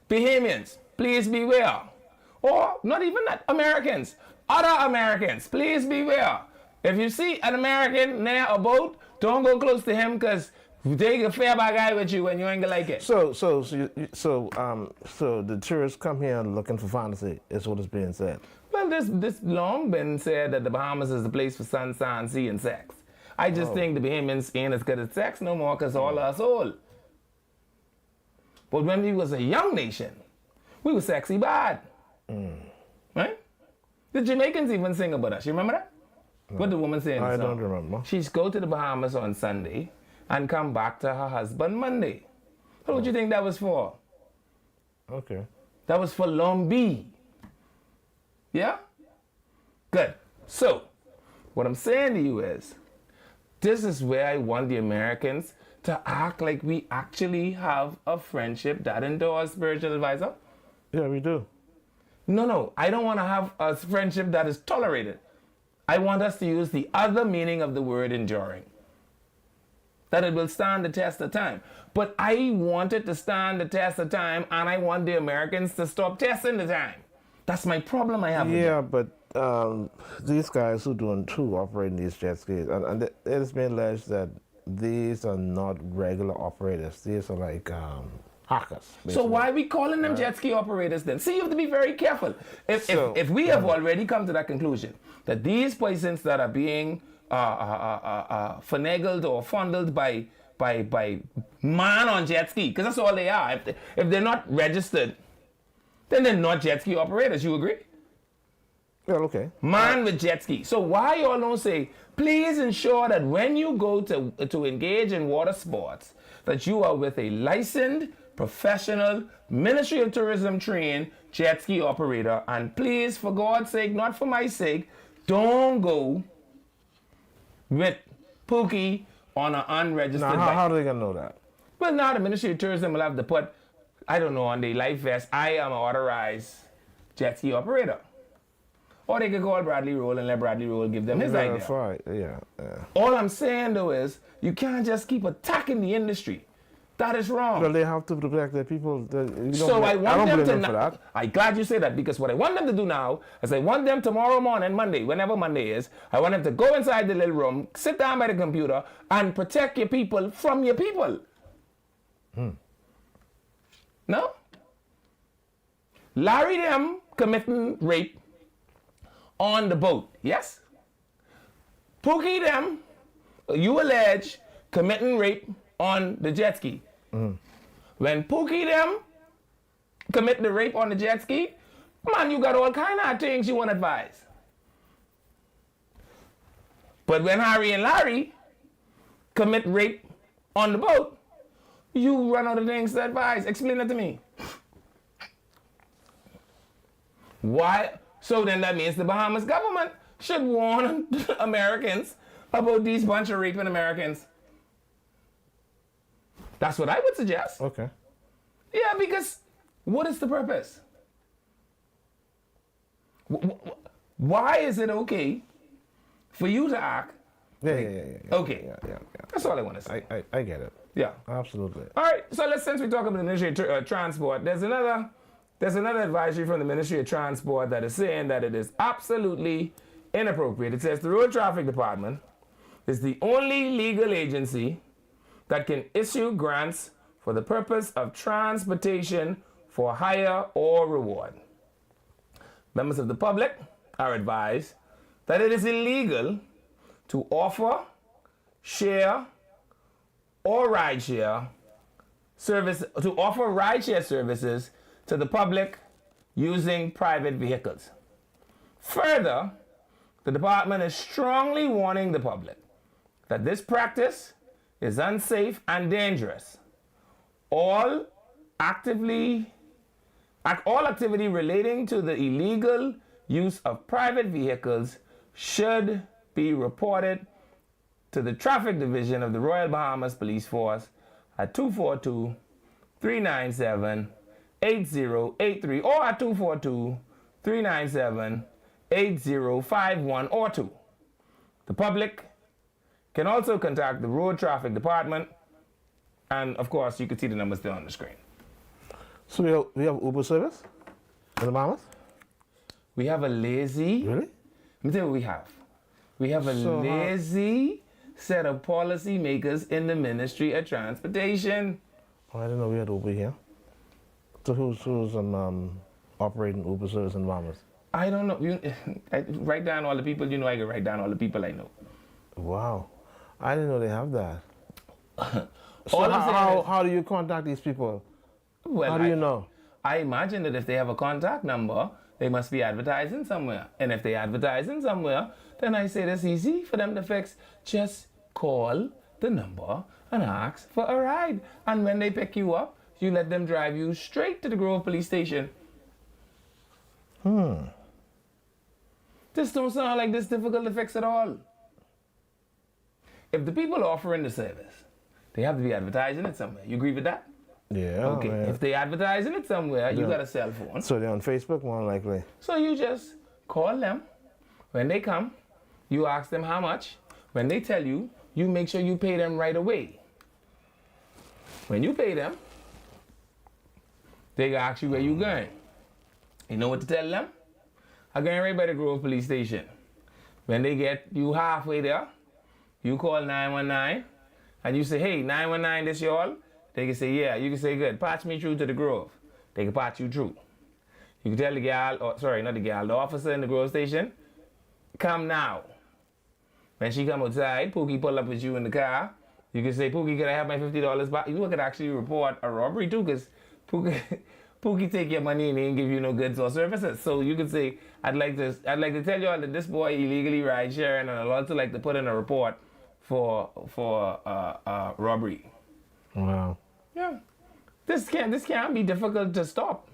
Bahamians, please beware. Or not even that, Americans, other Americans, please beware. If you see an American near a boat, don't go close to him because they a fair guy with you and you ain't gonna like it. So the tourists come here looking for fantasy, is what is being said. Well, this long been said that the Bahamas is the place for sun, sea, and sex. I just think the Bahamians ain't as good at sex no more because all us old. But when we was a young nation, we was sexy bad. Right? The Jamaicans even sing about us. You remember that? What the woman saying? I don't remember. She's go to the Bahamas on Sunday and come back to her husband Monday. What would you think that was for? Okay. That was for Lombi. Yeah? Good. So, what I'm saying to you is, this is where I want the Americans to act like we actually have a friendship that endures, spiritual advisor. Yeah, we do. No, I don't want to have a friendship that is tolerated. I want us to use the other meaning of the word enduring. That it will stand the test of time. But I want it to stand the test of time, and I want the Americans to stop testing the time. That's my problem I have with Yeah, it. but these guys who operating these jet skis, and it has been alleged that these are not regular operators. These are like hackers. Basically. So why are we calling them jet ski operators then? See, you have to be very careful. If we have already come to that conclusion that these persons that are being finagled or fondled by man on jet ski, because that's all they are. If they're not registered, then they're not jet ski operators. You agree? Well, okay. Man with jet ski. So why y'all don't say, please ensure that when you go to engage in water sports, that you are with a licensed, professional, Ministry of Tourism trained jet ski operator, and please, for God's sake, not for my sake, don't go with Pookie on an unregistered now, bike. how are they gonna know that? Well, now the Ministry of Tourism will have to put, I don't know, on the life vest, I am an authorized jet ski operator. Or they could call Bradley Roll and let Bradley Roll give them his idea. Right. Yeah. All I'm saying though is, you can't just keep attacking the industry. That is wrong. Well, they have to protect their people. So I want them to for that. I'm glad you say that, because what I want them to do now is I want them tomorrow morning, Monday, whenever Monday is, I want them to go inside the little room, sit down by the computer, and protect your people from your people. No? Larry them committing rape on the boat, yes? Pookie them, you allege, committing rape on the jet ski. When Pookie them commit the rape on the jet ski, man, you got all kind of things you want to advise. But when Harry and Larry commit rape on the boat, you run out of things to advise. Explain it to me. Why? So then that means the Bahamas government should warn Americans about these bunch of raping Americans. That's what I would suggest. Okay. Yeah, because what is the purpose? Why is it okay for you to act? Yeah. Okay. Yeah. That's all I want to say. I get it. Yeah. Absolutely. All right. So since we talk about the Ministry of Transport, there's another advisory from the Ministry of Transport that is saying that it is absolutely inappropriate. It says the Road Traffic Department is the only legal agency that can issue grants for the purpose of transportation for hire or reward. Members of the public are advised that it is illegal to offer, share, or rideshare services to the public using private vehicles. Further, the department is strongly warning the public that this practice is unsafe and dangerous. All activity relating to the illegal use of private vehicles should be reported to the Traffic Division of the Royal Bahamas Police Force at 242-397-8083 or at 242-397-8051 or 2. The public can also contact the Road Traffic Department, and of course you can see the numbers there on the screen. So we have Uber service in the Bahamas? We have a lazy... Really? Let me tell you what we have. We have a lazy set of policy makers in the Ministry of Transportation. Oh, I didn't know we had Uber here. So who's operating Uber service in the Bahamas? I don't know. I write down all the people. You know, I can write down all the people I know. Wow. I didn't know they have that. All So I'm how do you contact these people? Well, How do you know? I imagine that if they have a contact number, they must be advertising somewhere. And if they advertising somewhere, then I say that's easy for them to fix. Just call the number and ask for a ride. And when they pick you up, you let them drive you straight to the Grove Police Station. This don't sound like this difficult to fix at all. If the people offering the service, they have to be advertising it somewhere. You agree with that? Yeah. Okay. Man. If they advertising it somewhere, you got a cell phone. So they're on Facebook more likely. So you just call them. When they come, you ask them how much. When they tell you, you make sure you pay them right away. When you pay them, they ask you where you going. You know what to tell them? I'm going right by the Grove Police Station. When they get you halfway there, you call 919 and you say, hey, 919, this y'all? They can say, yeah. You can say, good, patch me through to the Grove. They can patch you through. You can tell the gal, the officer in the Grove Station, come now. When she come outside, Pookie pull up with you in the car. You can say, Pookie, can I have my $50 back? You could actually report a robbery too, because Pookie take your money and he ain't give you no goods or services. So you could say, I'd like to tell you all that this boy illegally ride sharing, and I'd also like to put in a report for robbery. Wow. Yeah. This can't be difficult to stop.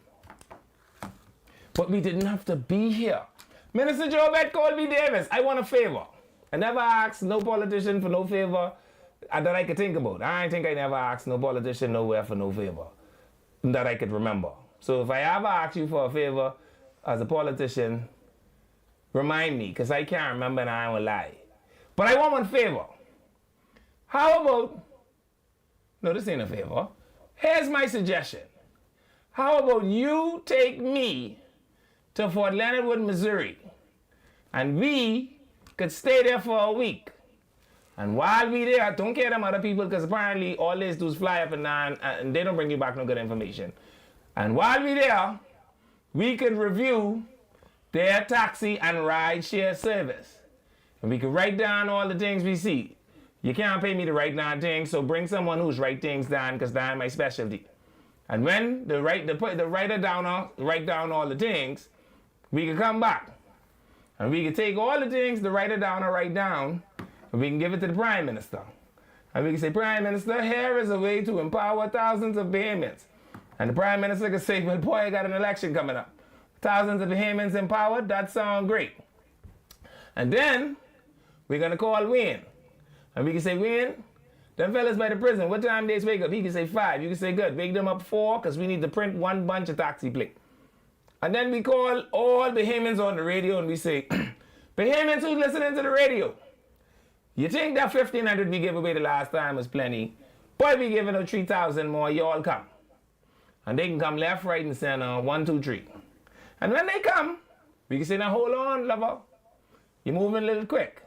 But we didn't have to be here. Minister Joe Bet Colby Davis, I want a favor. I never asked no politician for no favor. that I could think about. I think I never asked no politician nowhere for no favor that I could remember. So if I ever ask you for a favor as a politician, remind me, because I can't remember and I won't lie. But I want one favor. How about, no, this ain't a favor. Here's my suggestion. How about you take me to Fort Leonard Wood, Missouri, and we could stay there for a week. And while we there, don't care them other people, because apparently all they do is fly up and down, and they don't bring you back no good information. And while we there, we could review their taxi and ride share service. And we could write down all the things we see. You can't pay me to write down things, so bring someone who's write things down, because that's my specialty. And when the writer down write down all the things, we can come back. And we can take all the things the writer down or write down, and we can give it to the Prime Minister. And we can say, Prime Minister, here is a way to empower thousands of Bahamians. And the Prime Minister can say, well, boy, I got an election coming up. Thousands of Bahamians empowered, that sounds great. And then we're going to call Wayne. And we can say, Wayne, them fellas by the prison, what time they wake up? He can say 5. You can say, good, wake them up 4, because we need to print one bunch of taxi plate. And then we call all Bahamians on the radio and we say, Bahamians who's listening to the radio, you think that 1,500 we gave away the last time was plenty? Boy, we giving them 3,000 more, you all come. And they can come left, right, and center, 1, 2, 3. And when they come, we can say, now hold on, lover. You're moving a little quick.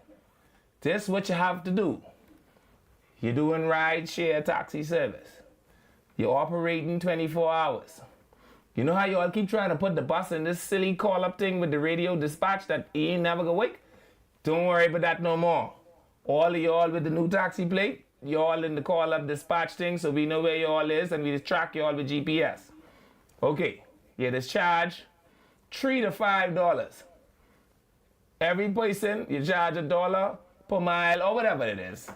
This is what you have to do. You're doing ride-share taxi service. You're operating 24 hours. You know how you all keep trying to put the bus in this silly call-up thing with the radio dispatch that he ain't never gonna wake? Don't worry about that no more. All of y'all with the new taxi plate, y'all in the call-up dispatch thing, so we know where y'all is and we just track y'all with GPS. Okay, yeah, this charge $3 to $5. Every person, you charge $1 per mile or whatever it is.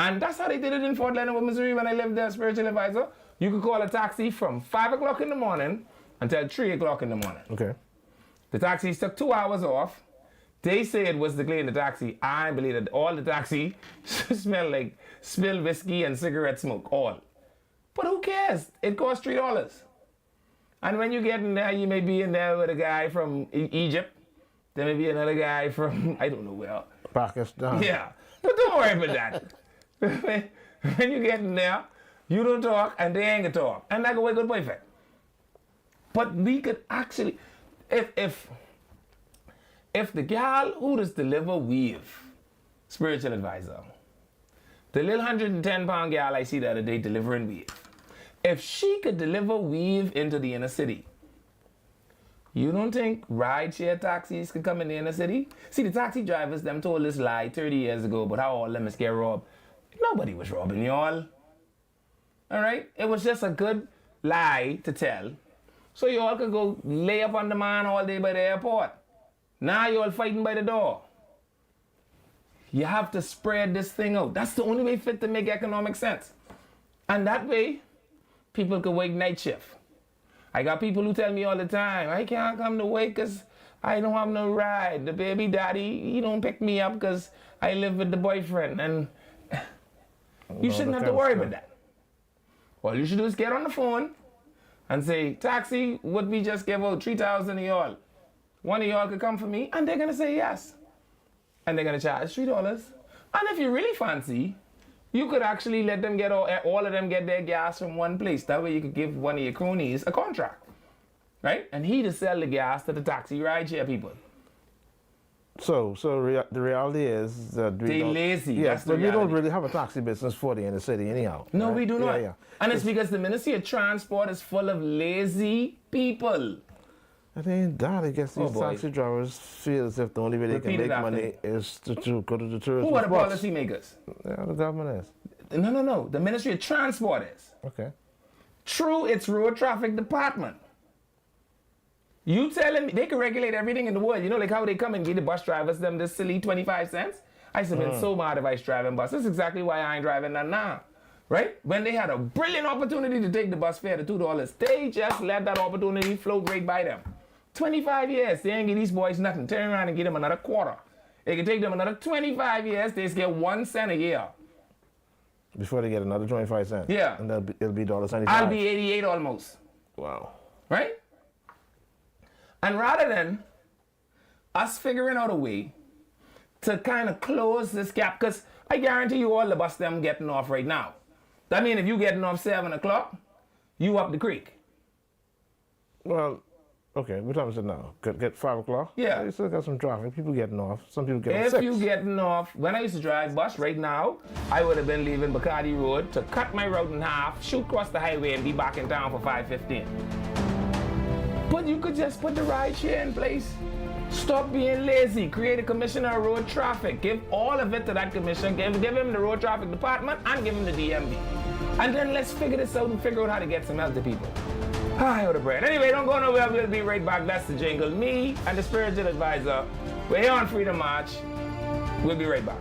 And that's how they did it in Fort Leonard, Missouri when I lived there, spiritual advisor. You could call a taxi from 5 o'clock in the morning until 3 o'clock in the morning. Okay. The taxis took 2 hours off. They say it was the clean the taxi. I believe that all the taxi smell like spilled whiskey and cigarette smoke, all. But who cares? It costs $3. And when you get in there, you may be in there with a guy from Egypt. There may be another guy from, I don't know where. Pakistan. Yeah, but don't worry about that. When you get in there, you don't talk and they ain't gonna talk. And that's a way good boyfriend. But we could actually, if the gal who does deliver weave, spiritual advisor, the little 110-pound gal I see the other day delivering weave, if she could deliver weave into the inner city, you don't think ride-share taxis could come in the inner city? See, the taxi drivers, them told this lie 30 years ago about how all them is get robbed. Nobody was robbing y'all. All right? It was just a good lie to tell. So y'all could go lay up on the man all day by the airport. Now y'all fighting by the door. You have to spread this thing out. That's the only way fit to make economic sense. And that way, people could work night shift. I got people who tell me all the time, I can't come to work because I don't have no ride. The baby daddy, he don't pick me up because I live with the boyfriend. And you shouldn't have to worry about that. All you should do is get on the phone and say, taxi, would we just give out 3,000 of y'all? One of y'all could come for me, and they're going to say yes. And they're going to charge $3. And if you really fancy, you could actually let them get all of them get their gas from one place. That way you could give one of your cronies a contract, right? And he to sell the gas to the taxi rideshare people. So the reality is that they lazy. Yes, but we don't really have a taxi business for the inner city anyhow. No, right? we do not. Yeah. And it's because the Ministry of Transport is full of lazy people. I think that I guess these taxi drivers feel as if the only way they can make money is to go to the tourist Who are the spots. policymakers? Yeah, the government is. No. The Ministry of Transport is. Okay. True, it's road traffic department. You telling me they can regulate everything in the world? You know, like how they come and give the bus drivers them this silly 25 cents? I used to been so mad if I was driving bus. That's exactly why I ain't driving none now. Right? When they had a brilliant opportunity to take the bus fare to $2, they just let that opportunity float right by them. 25 years, they ain't give these boys nothing. Turn around and give them another quarter. It can take them another 25 years, they just get 1 cent a year. Before they get another 25 cents. Yeah. And it'll be $1.75. I'll be 88 almost. Wow. Right? And rather than us figuring out a way to kind of close this gap, because I guarantee you all the bus them getting off right now. That means if you getting off 7 o'clock, you up the creek. Well, okay, what time is it now? Get 5 o'clock? Yeah. You still got some traffic. People getting off. Some people getting off If 6. you getting off, when I used to drive bus right now, I would have been leaving Bacardi Road to cut my route in half, shoot across the highway, and be back in town for 5:15. But you could just put the ride share in place. Stop being lazy. Create a commissioner of road traffic. Give all of it to that commission. Give him the road traffic department and give him the DMV. And then let's figure this out and figure out how to get some help to people. I owe the bread. Anyway, don't go nowhere. We'll be right back. That's the jingle. Me and the spiritual advisor. We're here on Freedom March. We'll be right back.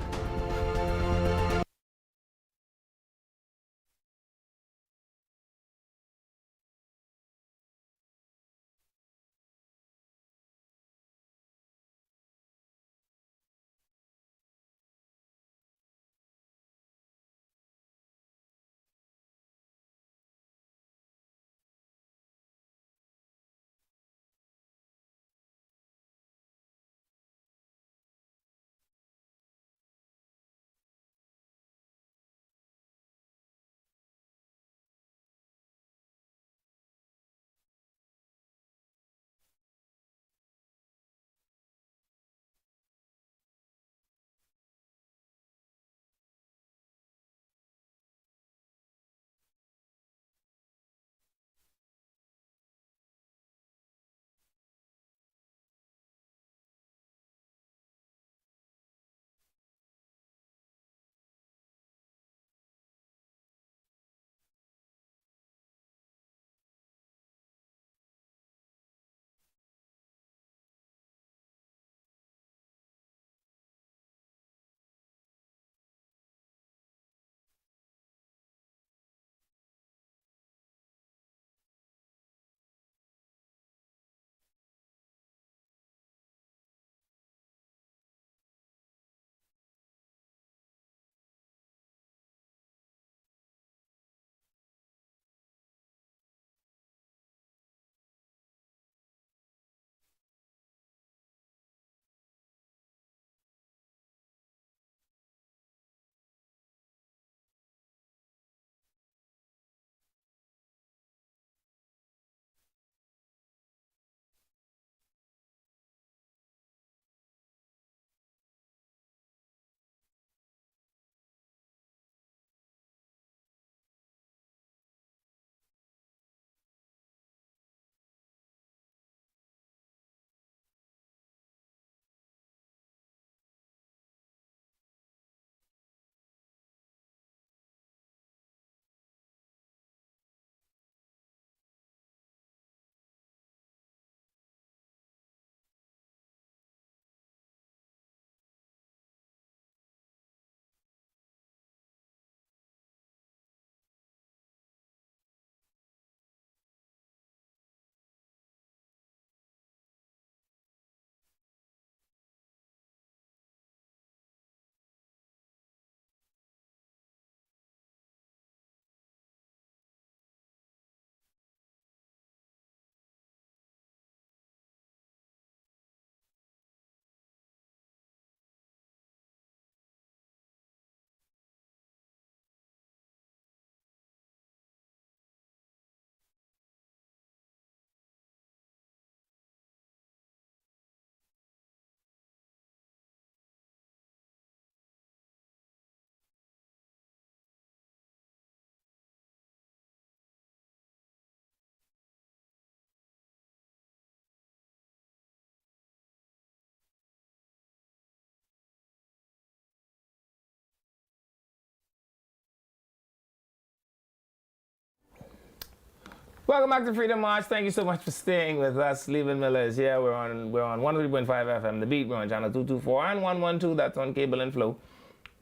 Welcome back to Freedom March. Thank you so much for staying with us. Leland Miller is here. We're on 103.5 FM, The Beat. We're on channel 224 and 112. That's on cable and flow.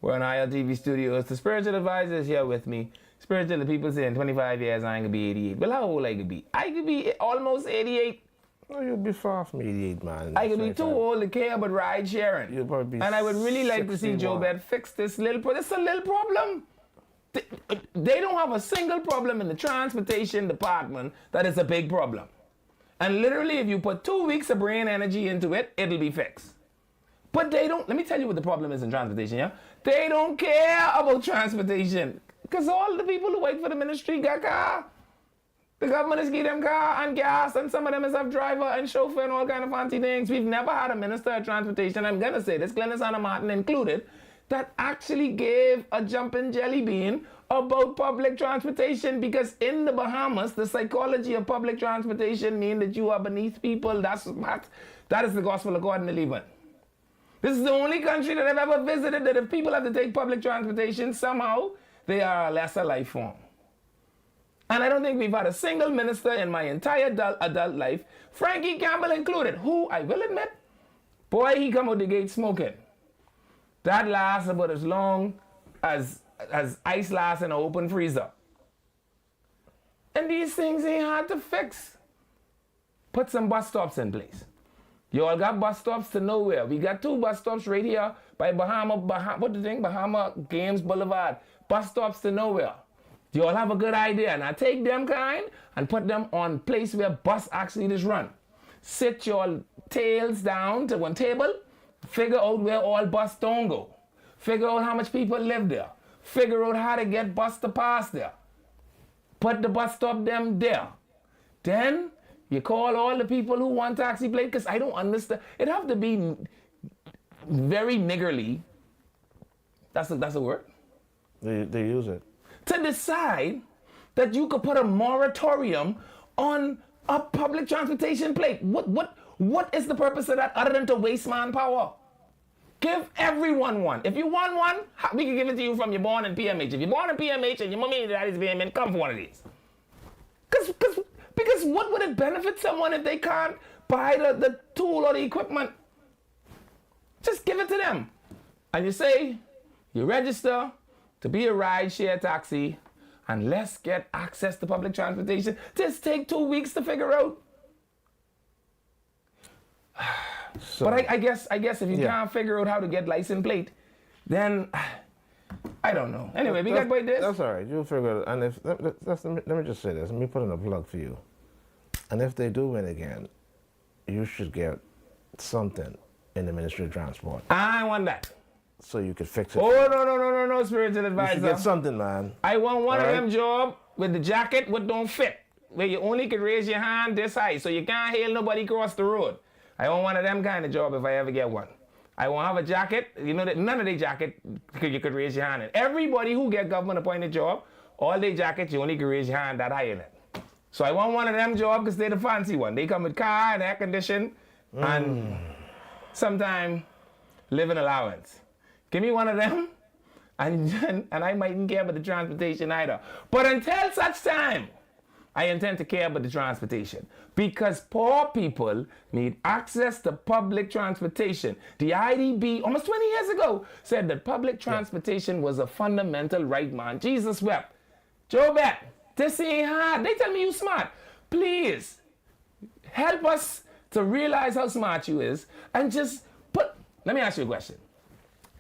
We're on ILTV Studios. The spiritual advisor is here with me. Spiritual, the people say in 25 years I ain't gonna be 88. Well, how old I could be? I could be almost 88. Oh, you'll be far from 88, man. I could be too old to care about ride sharing. You'll probably be and I would really like to see Joe 61. Bed fix this little problem. They don't have a single problem in the transportation department that is a big problem. And literally, if you put 2 weeks of brain energy into it, it'll be fixed. But they don't, let me tell you what the problem is in transportation, yeah? They don't care about transportation. Because all the people who work for the ministry got car. The government is giving them car and gas, and some of them is have driver and chauffeur and all kind of fancy things. We've never had a minister of transportation, I'm gonna say this, Glennis Anna Martin included, that actually gave a jumping jelly bean about public transportation, because in the Bahamas, the psychology of public transportation means that you are beneath people. That is the gospel according to Levan. This is the only country that I've ever visited that if people have to take public transportation, somehow they are a lesser life form. And I don't think we've had a single minister in my entire adult life, Frankie Campbell included, who I will admit, boy, he come out the gate smoking. That lasts about as long as ice lasts in an open freezer. And these things ain't hard to fix. Put some bus stops in place. You all got bus stops to nowhere. We got 2 bus stops right here by Bahama Games Boulevard. Bus stops to nowhere. You all have a good idea. Now take them kind and put them on place where bus actually just run. Sit your tails down to one table. Figure out where all bus don't go. Figure out how much people live there. Figure out how to get bus to pass there. Put the bus stop them there. Then you call all the people who want taxi plate, because I don't understand. It have to be very niggardly. That's a word? They use it. To decide that you could put a moratorium on a public transportation plate. What is the purpose of that other than to waste manpower? Give everyone one. If you want one, we can give it to you from your born in PMH. If you're born in PMH and your mommy and daddy's PMH, come for one of these. Because what would it benefit someone if they can't buy the tool or the equipment? Just give it to them. And you say, you register to be a ride-share taxi, and let's get access to public transportation. Just take 2 weeks to figure out. So, but I guess if you can't figure out how to get license plate, then I don't know. Anyway, we got by this. That's all right. You'll figure it out. And let me just say this. Let me put in a plug for you. And if they do win again, you should get something in the Ministry of Transport. I want that. So you could fix it. Oh, no, spiritual advisor. You should get something, man. I want one of them job with the jacket what don't fit, where you only can raise your hand this high, so you can't hail nobody cross the road. I want one of them kind of job if I ever get one. I won't have a jacket, you know, that none of their jacket you could raise your hand in. Everybody who get government appointed job, all their jackets, you only can raise your hand that high in it. So I want one of them job because they're the fancy one. They come with car and air condition and sometime living allowance. Give me one of them, and I mightn't care about the transportation either. But until such time, I intend to care about the transportation, because poor people need access to public transportation. The IDB, almost 20 years ago, said that public transportation was a fundamental right, man. Jesus wept. Joe Bet, this ain't hard. They tell me you smart. Please, help us to realize how smart you is, and just let me ask you a question.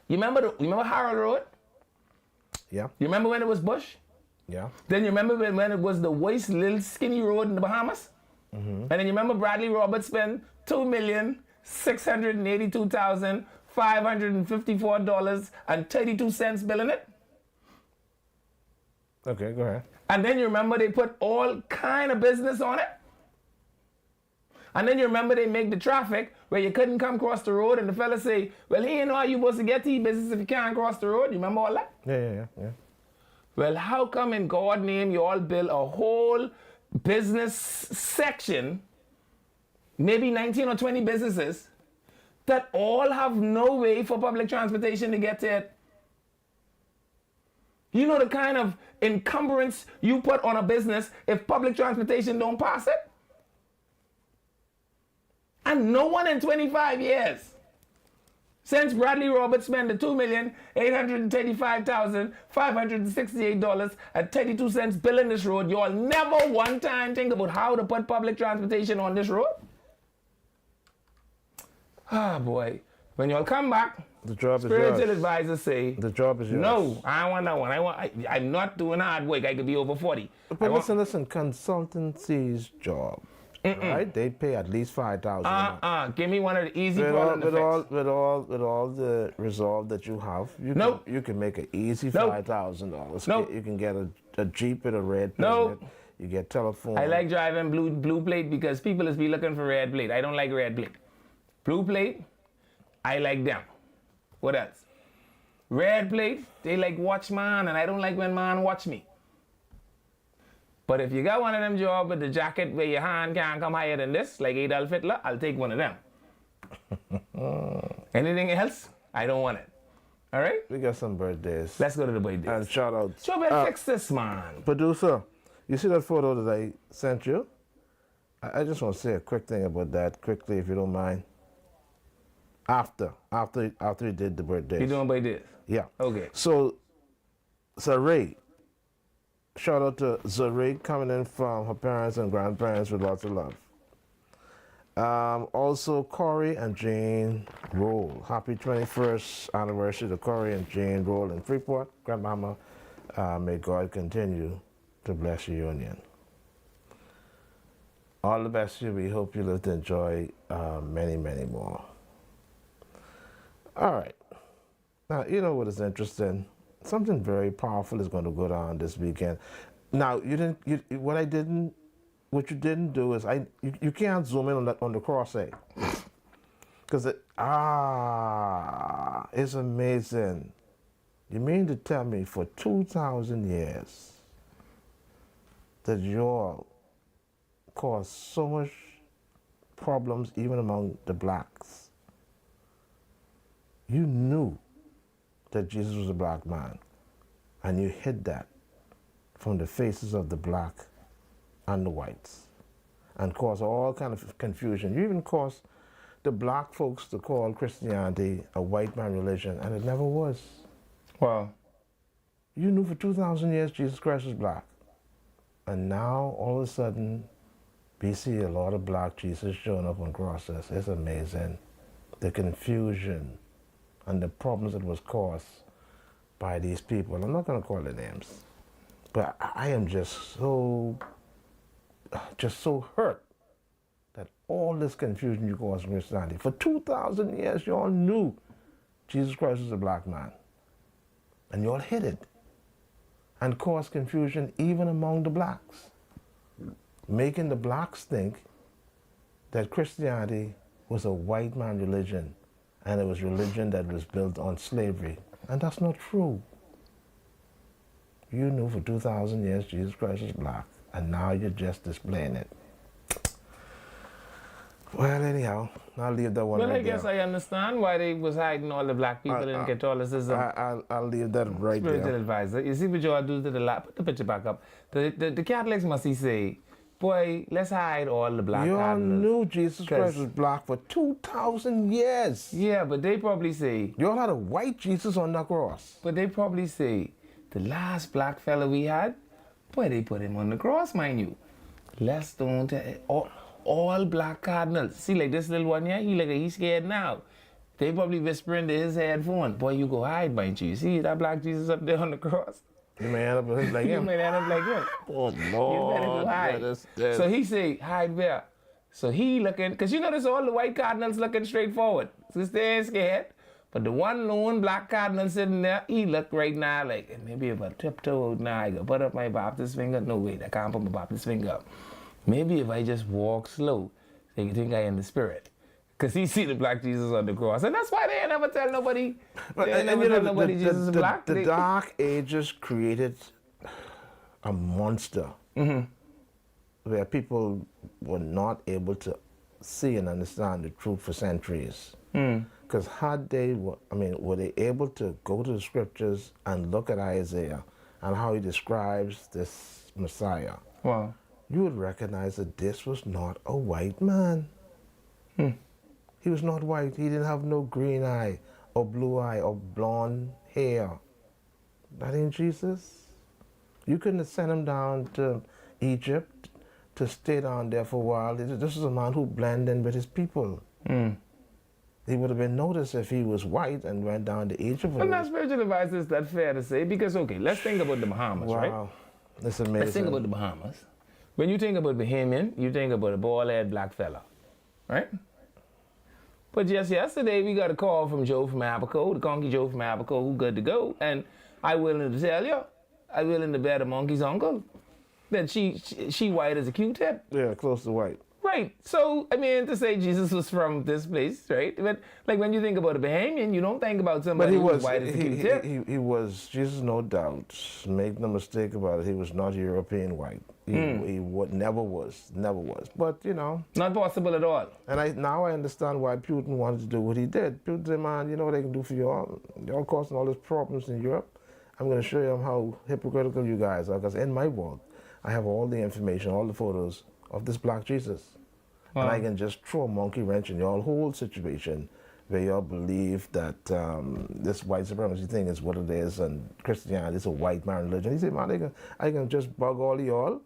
You remember Harold Road? Yeah. You remember when it was Bush? Yeah. Then you remember when it was the worst little skinny road in the Bahamas? Mm-hmm. And then you remember Bradley Roberts spent $2,682,554.32 billing it? Okay, go ahead. And then you remember they put all kind of business on it? And then you remember they make the traffic where you couldn't come across the road, and the fella say, well, he ain't know how you supposed to get to your business if you can't cross the road. You remember all that? Yeah. Well, how come in God's name you all build a whole business section, maybe 19 or 20 businesses, that all have no way for public transportation to get to it? You know the kind of encumbrance you put on a business if public transportation don't pass it? And no one in 25 years, since Bradley Roberts spent the $2,835,568.32 billing this road, you all never one time think about how to put public transportation on this road? Ah, boy. When you all come back, The job is Spiritual yours. advisors say, The job is yours. no, I don't want that one. I'm not doing hard work. I could be over 40. But listen, consultancy's job, right? They pay at least $5,000. Give me one of the easy With problems to fix. with all the resolve that you have, you can make an easy $5,000. Nope. You can get a Jeep with a red plate. Nope. You get telephone. I like driving blue plate because people is be looking for red plate. I don't like red plate. Blue plate, I like them. What else? Red plate, they like watch man, and I don't like when man watch me. But if you got one of them job with the jacket where your hand can't come higher than this, like Adolf Hitler, I'll take one of them. Anything else? I don't want it. All right? We got some birthdays. Let's go to the birthdays. And shout out. So better fix this, man. Producer, you see that photo that I sent you? I just want to say a quick thing about that, quickly, if you don't mind. After he did the birthdays. You doing birthdays? Yeah. Okay. So, Zaray, shout out to Zaray coming in from her parents and grandparents with lots of love. Also, Corey and Jane Roll. Happy 21st anniversary to Corey and Jane Roll in Freeport. Grandmama, may God continue to bless your union. All the best to you. We hope you live to enjoy many, many more. All right. Now, you know what is interesting? Something very powerful is going to go down this weekend. Now, what you didn't do is, you can't zoom in on the cross, because it's amazing. You mean to tell me for 2,000 years that y'all caused so much problems even among the blacks? You knew that Jesus was a black man, and you hid that from the faces of the black and the whites, and caused all kind of confusion. You even caused the black folks to call Christianity a white man religion, and it never was. Wow. You knew for 2,000 years Jesus Christ was black, and now all of a sudden we see a lot of black Jesus showing up on crosses. It's amazing, the confusion and the problems that was caused by these people. I'm not going to call their names, but I am just so hurt that all this confusion you caused in Christianity. For 2,000 years, you all knew Jesus Christ was a black man, and you all hid it and caused confusion even among the blacks, making the blacks think that Christianity was a white man religion, and it was religion that was built on slavery. And that's not true. You knew for 2,000 years Jesus Christ was black, and now you're just displaying it. Well, anyhow, I'll leave that one Well, right I guess there. I understand why they was hiding all the black people in Catholicism. I'll leave that right Spiritual there. advisor. You see what you all do to the lab? Put the picture back up. The Catholics must say, boy, let's hide all the black You all cardinals. knew Jesus Christ was black for 2,000 years. Yeah, but they probably say, You all had a white Jesus on the cross. but they probably say, the last black fella we had, boy, they put him on the cross, mind you. Let's don't, all black cardinals. See, like this little one here, he's scared now. They probably whispering to his headphone, boy, you go hide, mind you. See that black Jesus up there on the cross? You may end up like You him. might end up like him. Oh, You better Lord. go hide. So he say, hide where? So he looking, because you notice all the white cardinals looking straight forward. So they ain't scared. But the one lone black cardinal sitting there, he look right now like, maybe if I tiptoe out now, I can put up my Baptist finger. No, wait, I can't put my Baptist finger up. Maybe if I just walk slow, they think I in the spirit. Because he see the black Jesus on the cross. And that's why they ain't never tell nobody, Jesus is black. The Dark Ages created a monster where people were not able to see and understand the truth for centuries. Because were they able to go to the scriptures and look at Isaiah and how he describes this Messiah, Wow. you would recognize that this was not a white man. He was not white. He didn't have no green eye or blue eye or blonde hair. That ain't Jesus. You couldn't have sent him down to Egypt to stay down there for a while. This is a man who blended in with his people. he would have been noticed if he was white and went down to Egypt. But not spiritual advisor, is that fair to say? Because, okay, let's think about the Bahamas, right? Wow, that's amazing. Let's think about the Bahamas. When you think about Bahamian, you think about a bald-headed black fella, right? But just yesterday, we got a call from Joe from Abaco, the Conky Joe from Abaco, who good to go. And I'm willing to tell you, I'm willing to bet a monkey's uncle that she white as a Q-tip. Yeah, close to white. Right. So, I mean, to say Jesus was from this place, right? But, like, when you think about a Bahamian, you don't think about somebody who was white as a Q-tip. He was, Jesus, no doubt, make no mistake about it, he was not European white. He never was. But, you know. Not possible at all. And now I understand why Putin wanted to do what he did. Putin said, man, you know what they can do for you all? You're causing all these problems in Europe. I'm going to show you how hypocritical you guys are. Because in my world, I have all the information, all the photos of this black Jesus. Wow. And I can just throw a monkey wrench in your whole situation where you all believe that this white supremacy thing is what it is and Christianity is a white man religion. He said, man, I can just bug all y'all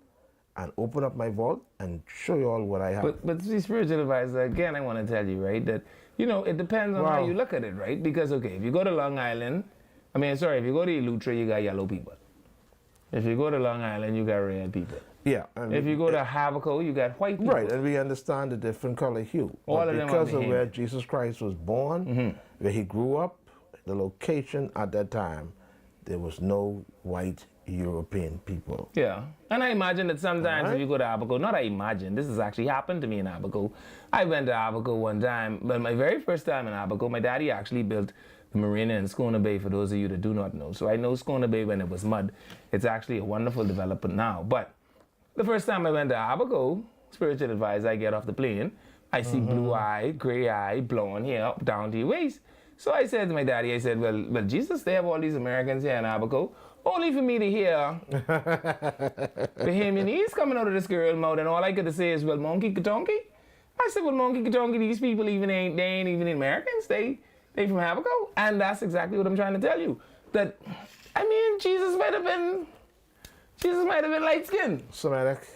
and open up my vault and show you all what I have. But see, spiritual advisor, again, I want to tell you, right, that, you know, it depends on how you look at it, right? Because, okay, if you go to Long Island, if you go to Eleuthera, you got yellow people. If you go to Long Island, you got red people. Yeah. If you go to Habaco, you got white people. Right, and we understand the different color hue. All of them because of where Jesus Christ was born, where he grew up, the location at that time, there was no white European people. Yeah, and I imagine that sometimes if you go to Abaco, not I imagine, this has actually happened to me in Abaco. I went to Abaco one time, but my very first time in Abaco, my daddy actually built the marina in Schooner Bay, for those of you that do not know. So I know Schooner Bay when it was mud. It's actually a wonderful development now. But the first time I went to Abaco, spiritual advisor, I get off the plane, I see blue eye, gray eye, blonde hair up down to your waist. So I said to my daddy, I said, well, Jesus, they have all these Americans here in Abaco, only for me to hear Bahamianese coming out of this girl's mouth, and all I could say is, well, monkey katonki? I said, well, monkey katonki, these people they ain't even Americans, they from Abaco. And that's exactly what I'm trying to tell you. That, Jesus might have been light skinned. Semitic,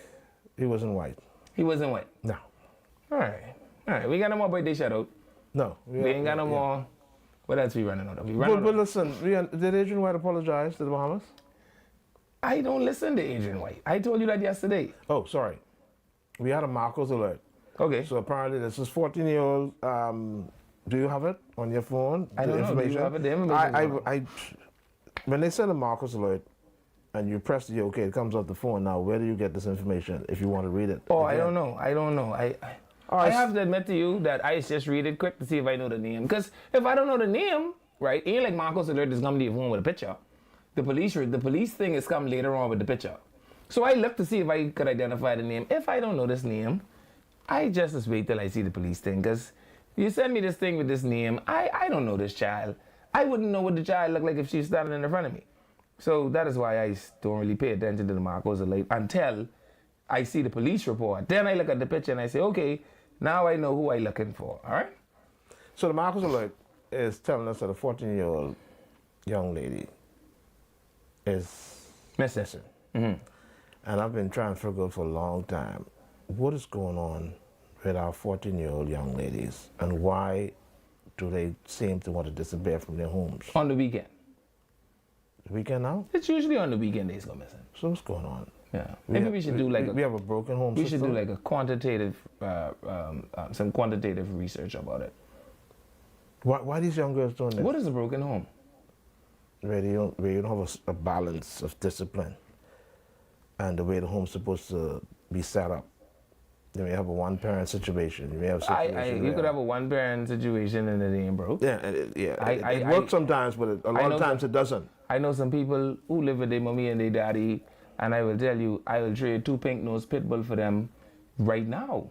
he wasn't white. He wasn't white? No. All right, we got no more birthday shout out. No. We ain't got no more. What else we running out of? But listen, did Adrian White apologize to the Bahamas? I don't listen to Adrian White. I told you that yesterday. Oh, sorry. We had a Marcos alert. Okay. So apparently this is 14-year-old. Do you have it on your phone? I don't know. Do you have it? The information. When they send a Marcos alert and you press the OK, it comes off the phone. Now, where do you get this information if you want to read it? Oh, I don't know. I have to admit to you that I just read it quick to see if I know the name. Because if I don't know the name, right, it ain't like Marcos alert is coming to your phone with a picture. The police thing is come later on with the picture. So I look to see if I could identify the name. If I don't know this name, I just wait till I see the police thing. Because you send me this thing with this name, I don't know this child. I wouldn't know what the child looked like if she was standing in front of me. So that is why I don't really pay attention to the Marcos alert until I see the police report. Then I look at the picture and I say, okay, now I know who I'm looking for, all right? So the Marcos alert is telling us that a 14-year-old young lady is missing. And I've been trying to figure out for a long time, what is going on with our 14-year-old young ladies and why do they seem to want to disappear from their homes? On the weekend. The weekend now? It's usually on the weekend they go missing. So what's going on? Yeah. Maybe we should do like we have a broken home system. We should do like a quantitative, some quantitative research about it. Why these young girls doing this? What is a broken home? Where you don't have a balance of discipline and the way the home's supposed to be set up. You may have a one-parent situation. You may have a situation you could have a one-parent situation and it ain't broke. Yeah, it works sometimes, but a lot of times it doesn't. I know some people who live with their mommy and their daddy, and I will tell you, I will trade 2 pink-nosed pit bull for them right now.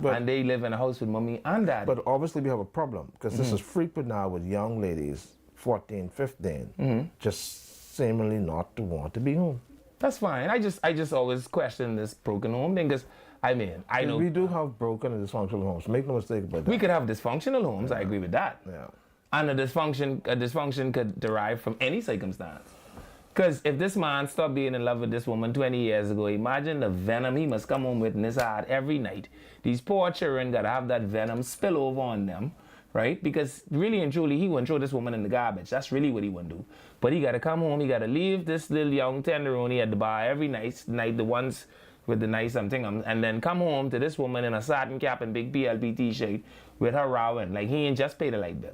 And they live in a house with mommy and daddy. But obviously we have a problem, because this is frequent now with young ladies, 14, 15, just seemingly not to want to be home. That's fine. I just always question this broken home thing, because I know we do have broken and dysfunctional homes. Make no mistake about that. We could have dysfunctional homes. I agree with that. Yeah. And a dysfunction could derive from any circumstance. Because if this man stopped being in love with this woman 20 years ago, imagine the venom he must come home with in his heart every night. These poor children got to have that venom spill over on them right? Because really and truly, he wouldn't throw this woman in the garbage. That's really what he wouldn't do. But he got to come home. He got to leave this little young tenderoni at the bar every night, the ones with the nice something, and then come home to this woman in a satin cap and big PLP t-shirt with her rowing like he ain't just paid a light bill.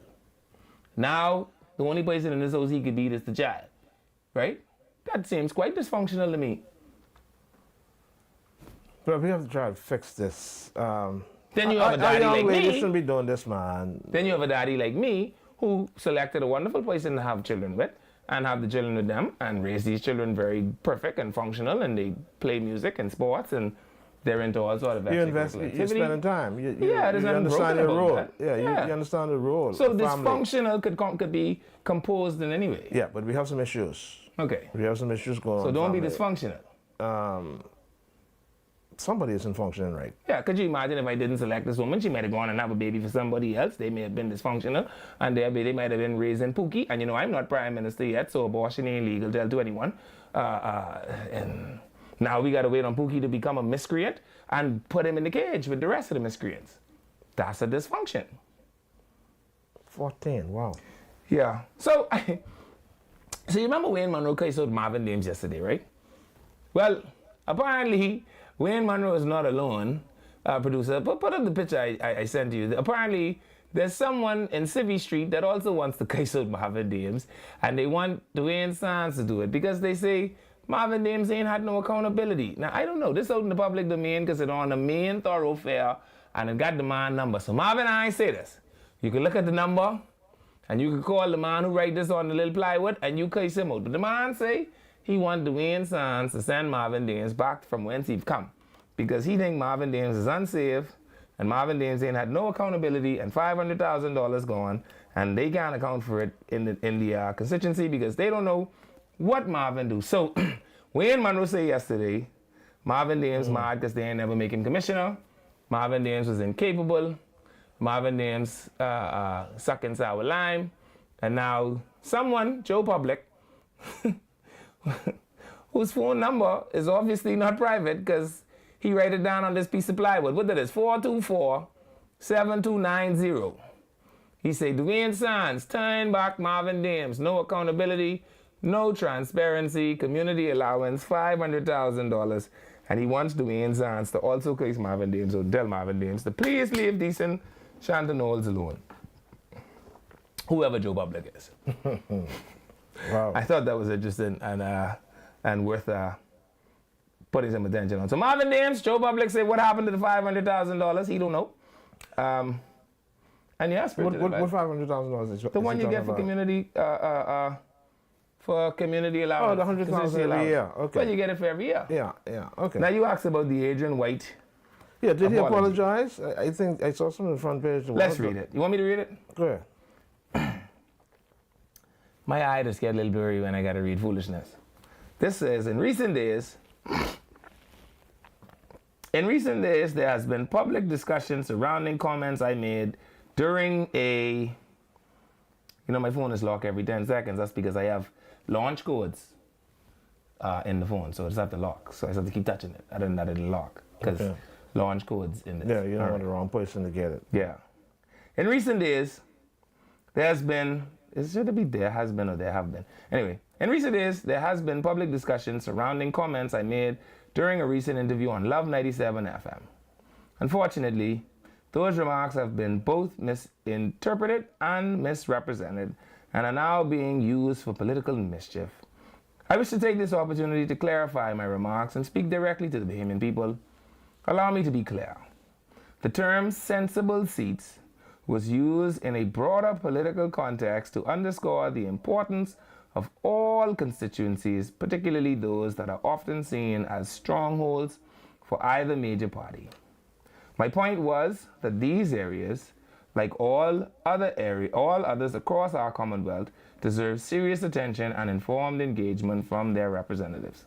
Now, the only person in this house he could beat is the child, right? That seems quite dysfunctional to me. But we have to try to fix this. Then you have a daddy like me. You shouldn't be doing this, man. Then you have a daddy like me who selected a wonderful person to have children with and have the children with them and raise these children very perfect and functional, and they play music and sports and they're into all sort of activities. You're spending time. You understand your role. That. Yeah, you understand the role. So dysfunctional could be composed in any way. Yeah, but we have some issues. Okay. We have some issues going on. So don't be dysfunctional. Somebody isn't functioning right. Yeah, could you imagine if I didn't select this woman? She might have gone and have a baby for somebody else. They may have been dysfunctional, and they might have been raising Pookie. And I'm not prime minister yet, so abortion ain't legal to anyone. And now we got to wait on Pookie to become a miscreant and put him in the cage with the rest of the miscreants. That's a dysfunction. 14, wow. Yeah. So you remember Wayne Monroe case out Marvin Dames yesterday, right? Well, apparently Wayne Monroe is not alone, producer. But put up the picture I sent you. Apparently, there's someone in Civvy Street that also wants to case out Marvin Dames, and they want Dwayne Sands to do it because they say Marvin Dames ain't had no accountability. Now, I don't know. This out in the public domain because it's on the main thoroughfare, and it got the man number. So Marvin, I ain't say this. You can look at the number, and you can call the man who write this on the little plywood, and you case him out. But the man say he want Dwayne Sands to send Marvin Dames back from whence he come because he think Marvin Dames is unsafe and Marvin Dames ain't had no accountability and $500,000 gone, and they can't account for it in the constituency because they don't know what Marvin do. So Wayne Monroe said yesterday, Marvin Dames mad because they ain't never make him commissioner. Marvin Dames was incapable. Marvin Dames sucking sour lime. And now someone, Joe Public, whose phone number is obviously not private because he write it down on this piece of plywood. What that is, 424-7290. He say, Dwayne Sands, turn back Marvin Dames. No accountability, no transparency, community allowance, $500,000. And he wants Dwayne Sands to also case Marvin Dames or tell Marvin Dames to please leave decent Shanton Knowles alone. Whoever Joe Public is. Wow. I thought that was interesting and worth putting some attention on. So Marvin Dames, Joe Public said, what happened to the $500,000? He don't know. And yeah, what $500,000 is? The one you get for community allowance. Oh, the $100,000 every year. Okay. Well, you get it for every year. Yeah. Okay. Now you asked about the Adrian White. Yeah, did he apologize? I think I saw some on the front page. Let's read it. You want me to read it? Go ahead. My eye just get a little blurry when I got to read foolishness. This says, in recent days, there has been public discussion surrounding comments I made during my phone is locked every 10 seconds. That's because I have launch codes in the phone, so I just have to lock. So I just have to keep touching it. Other than that, it'll lock because launch codes in it. Yeah, you don't want the wrong person to get it. Yeah. In recent days, there has been, should it be there has been or there have been? Anyway, in recent days, there has been public discussion surrounding comments I made during a recent interview on Love 97 FM. Unfortunately, those remarks have been both misinterpreted and misrepresented and are now being used for political mischief. I wish to take this opportunity to clarify my remarks and speak directly to the Bahamian people. Allow me to be clear. The term sensible seats was used in a broader political context to underscore the importance of all constituencies, particularly those that are often seen as strongholds for either major party. My point was that these areas, like all others across our Commonwealth, deserve serious attention and informed engagement from their representatives.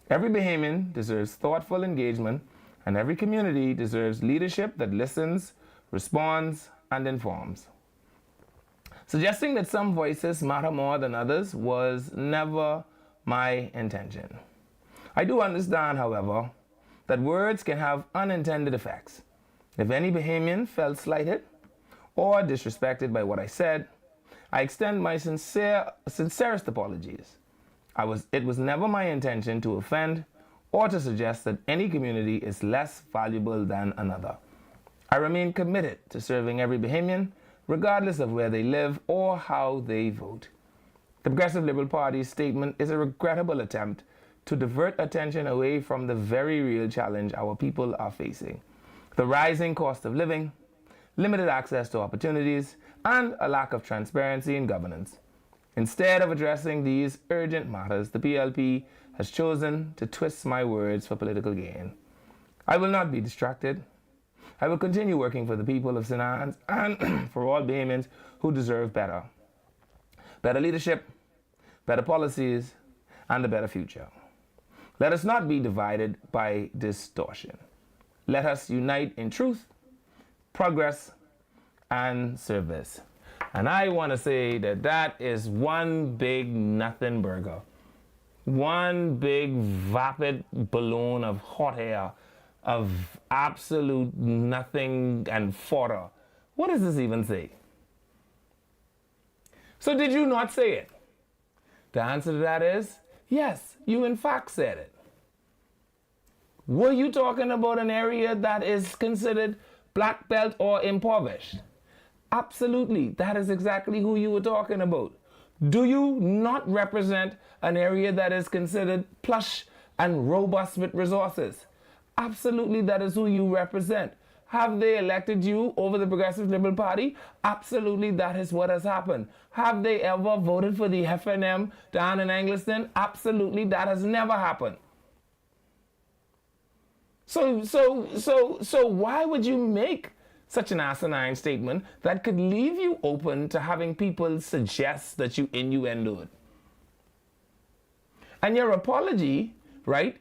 Every Bahamian deserves thoughtful engagement, and every community deserves leadership that listens, responds, and informs. Suggesting that some voices matter more than others was never my intention. I do understand, however, that words can have unintended effects. If any Bahamian felt slighted or disrespected by what I said, I extend my sincerest apologies. It was never my intention to offend or to suggest that any community is less valuable than another. I remain committed to serving every Bahamian, regardless of where they live or how they vote. The Progressive Liberal Party's statement is a regrettable attempt to divert attention away from the very real challenge our people are facing: the rising cost of living, limited access to opportunities, and a lack of transparency in governance. Instead of addressing these urgent matters, the PLP has chosen to twist my words for political gain. I will not be distracted. I will continue working for the people of St. Anne's and for all Bahamians who deserve better. Better leadership, better policies, and a better future. Let us not be divided by distortion. Let us unite in truth, progress, and service. And I want to say that that is one big nothing burger. One big vapid balloon of hot air, of absolute nothing and fodder. What does this even say? So did you not say it? The answer to that is yes, you in fact said it. Were you talking about an area that is considered black belt or impoverished? Absolutely, that is exactly who you were talking about. Do you not represent an area that is considered plush and robust with resources? Absolutely, that is who you represent. Have they elected you over the Progressive Liberal Party? Absolutely, that is what has happened. Have they ever voted for the FNM down in Angleton? Absolutely, that has never happened. So why would you make such an asinine statement that could leave you open to having people suggest that you innuendoed? And your apology, right,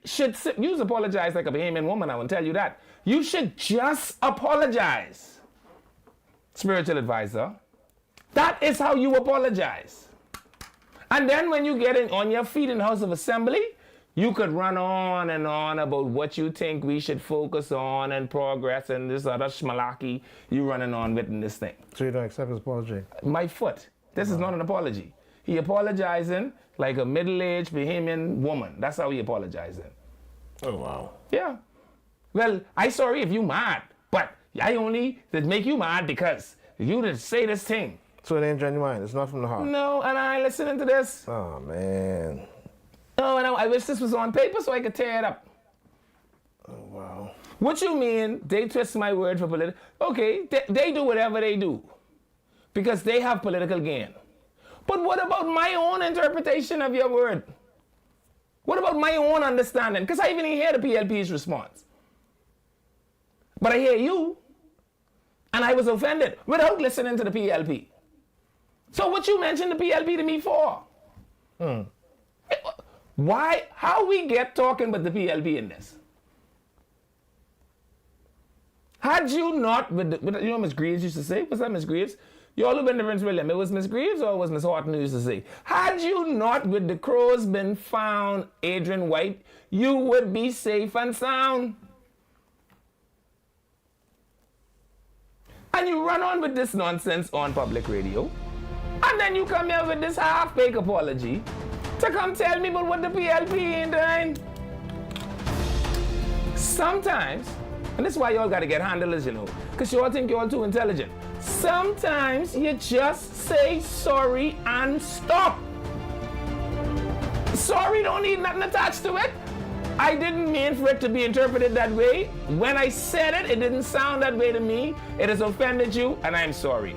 you apologize like a Bahamian woman, I will tell you that. You should just apologize. Spiritual advisor. That is how you apologize. And then when you get on your feet in the House of Assembly, you could run on and on about what you think we should focus on and progress and this other schmalaki you running on with in this thing. So you don't accept his apology? My foot. This is not an apology. He apologizing like a middle-aged Bahamian woman. That's how he apologizing. Oh, wow. Yeah. Well, I sorry if you mad, but I only did make you mad because you did say this thing. So it ain't genuine. It's not from the heart. No, and I ain't listening to this. Oh, man. No, and I wish this was on paper so I could tear it up. Oh, wow. What you mean, they twist my word for political... Okay, they do whatever they do because they have political gain. But what about my own interpretation of your word? What about my own understanding? Because I even didn't hear the PLP's response. But I hear you, and I was offended without listening to the PLP. So what you mentioned the PLP to me for? Why? How we get talking with the PLP in this? Had you not, you know Miss Greaves used to say? What's that, Miss Greaves? You all have been to Prince William. It was Miss Greaves or was Miss Horton who used to say? Had you not, with the crows, been found, Adrian White, you would be safe and sound. And you run on with this nonsense on public radio, and then you come here with this half-baked apology to come tell me about what the PLP ain't doing. Sometimes, and this is why y'all gotta get handlers, you know, because y'all think y'all too intelligent. Sometimes you just say sorry and stop. Sorry don't need nothing attached to it. I didn't mean for it to be interpreted that way. When I said it, it didn't sound that way to me. It has offended you, and I'm sorry.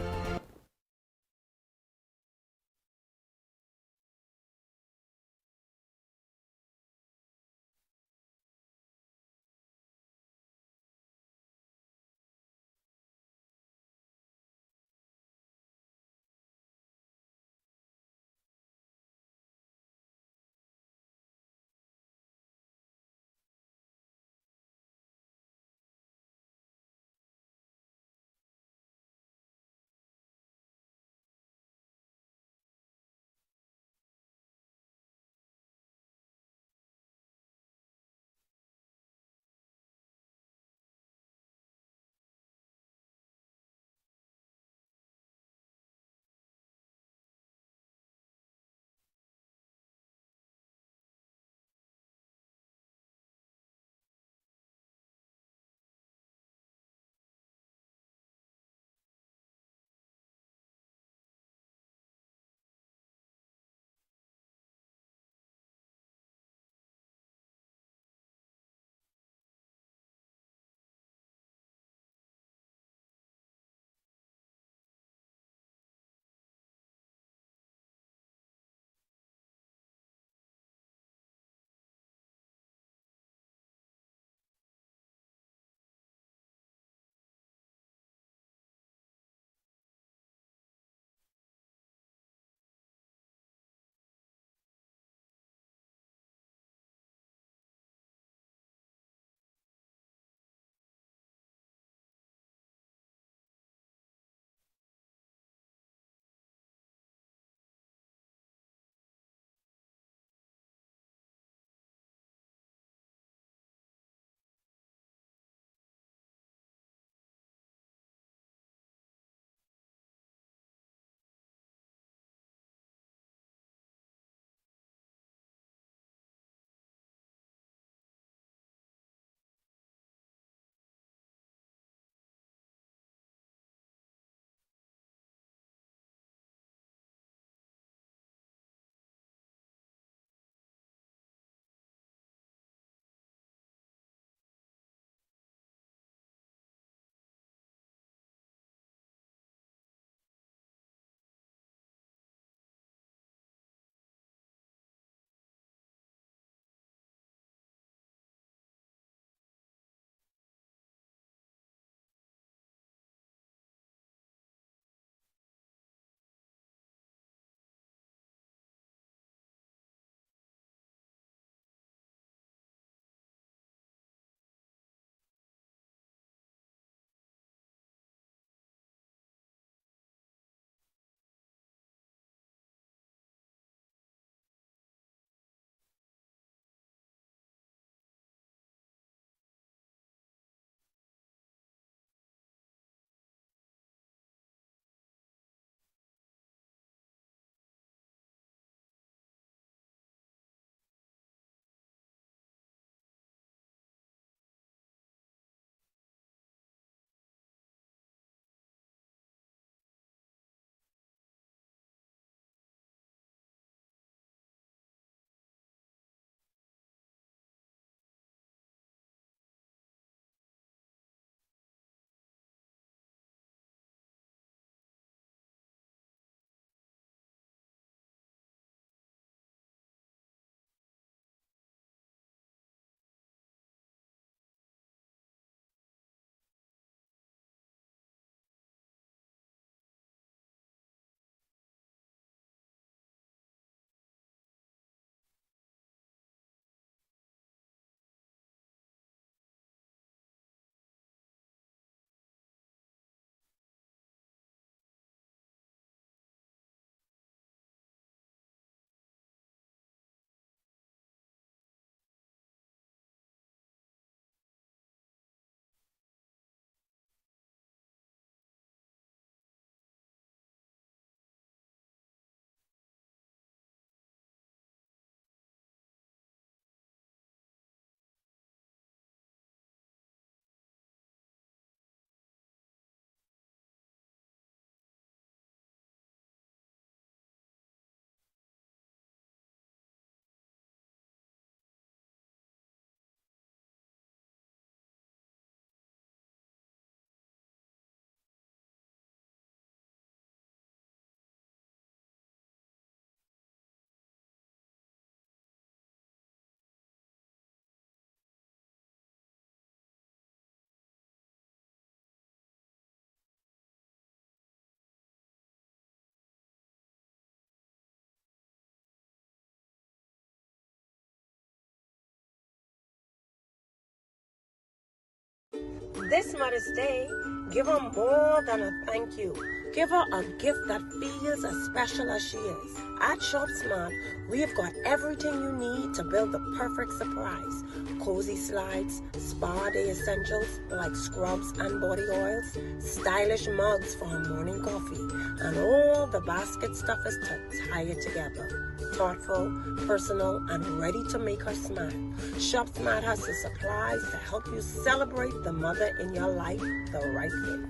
This Mother's Day, give her more than a thank you. Give her a gift that feels as special as she is. At Shop Smart, we've got everything you need to build the perfect surprise. Cozy slides, spa day essentials like scrubs and body oils, stylish mugs for her morning coffee, and all the basket stuffers to tie it together. Thoughtful, personal, and ready to make her smile. Shop Smart has the supplies to help you celebrate the mother in your life the right way.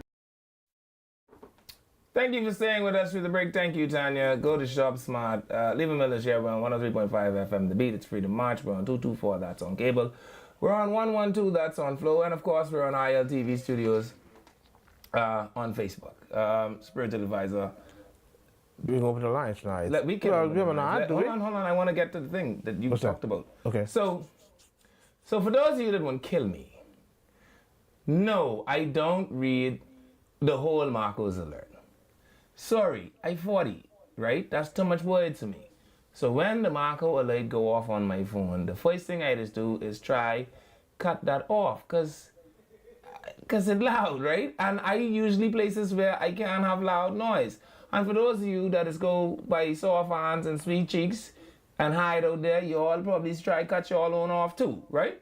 Thank you for staying with us through the break. Thank you, Tanya. Go to Shop Smart. Leave a Miller share. We're on 103.5 FM. The Beat. It's Freedom March. We're on 224. That's on cable. We're on 112. That's on Flow. And, of course, we're on ILTV Studios on Facebook. Spiritual Advisor. We can open the lines tonight. We can. Hold on. I want to get to the thing that you talked about. Okay. So for those of you that want to kill me, no, I don't read the whole Marco's alert. Sorry, I'm 40, right? That's too much word to me. So when the Marco alert go off on my phone, the first thing I just do is try cut that off, cause it's loud, right? And I usually places where I can't have loud noise. And for those of you that is go by soft hands and sweet cheeks and hide out there, you all probably try cut your own off too, right?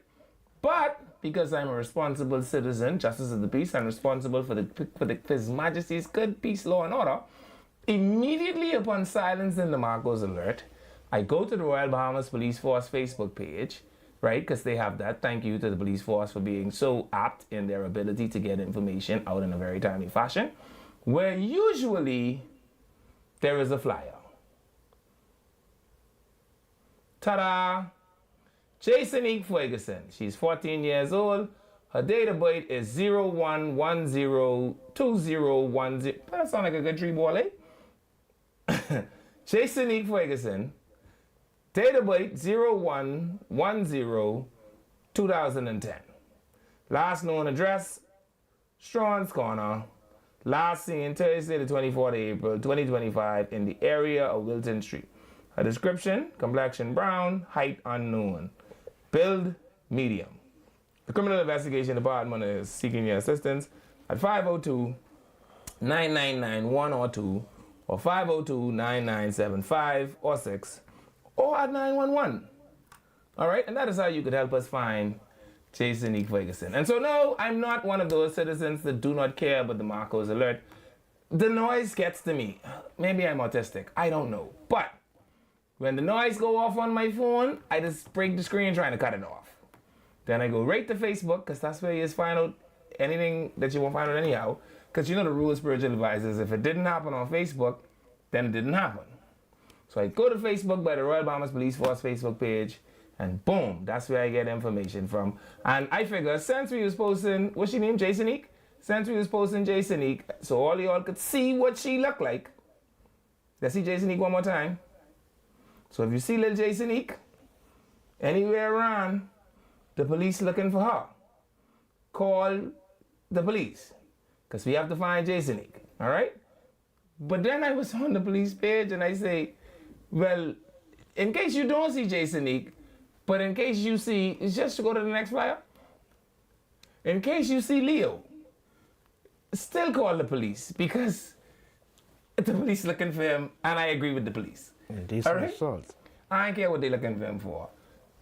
But because I'm a responsible citizen, justice of the peace, I'm responsible for His Majesty's good peace, law, and order. Immediately upon silencing the Marco's alert, I go to the Royal Bahamas Police Force Facebook page, right? Because they have that. Thank you to the police force for being so apt in their ability to get information out in a very timely fashion, where usually there is a flyer. Ta-da! Jason Ferguson. She's 14 years old. Her date of birth is 01102010. That sounds like a good tree ball, eh? Jason Ferguson. Date of birth 01102010. Last known address, Strawn's Corner. Last seen Thursday, the 24th of April, 2025, in the area of Wilton Street. Her description, complexion brown, height unknown. Build medium. The Criminal Investigation Department is seeking your assistance at 502-9991 or 502-9975 or 6 or at 911. All right, and that is how you could help us find Jason Ferguson. And so no, I'm not one of those citizens that do not care about the Marco's alert. The noise gets to me. Maybe I'm autistic. I don't know. But when the noise go off on my phone, I just break the screen trying to cut it off. Then I go right to Facebook, because that's where you just find out anything that you won't find out anyhow. Because you know the rule of spiritual advisors, if it didn't happen on Facebook, then it didn't happen. So I go to Facebook by the Royal Bahamas Police Force Facebook page, and boom, that's where I get information from. And I figure since we was posting, what's she name, Jason? Since we was posting Jason, so all y'all could see what she looked like. Let's see Jason one more time. So if you see little Jason anywhere around, the police looking for her, call the police, because we have to find Jason, all right? But then I was on the police page and I say, well, in case you don't see Jason, but in case you see, it's just to go to the next flyer. In case you see Leo, still call the police, because the police looking for him, and I agree with the police. Indecent assault. I don't care what they're looking for him for.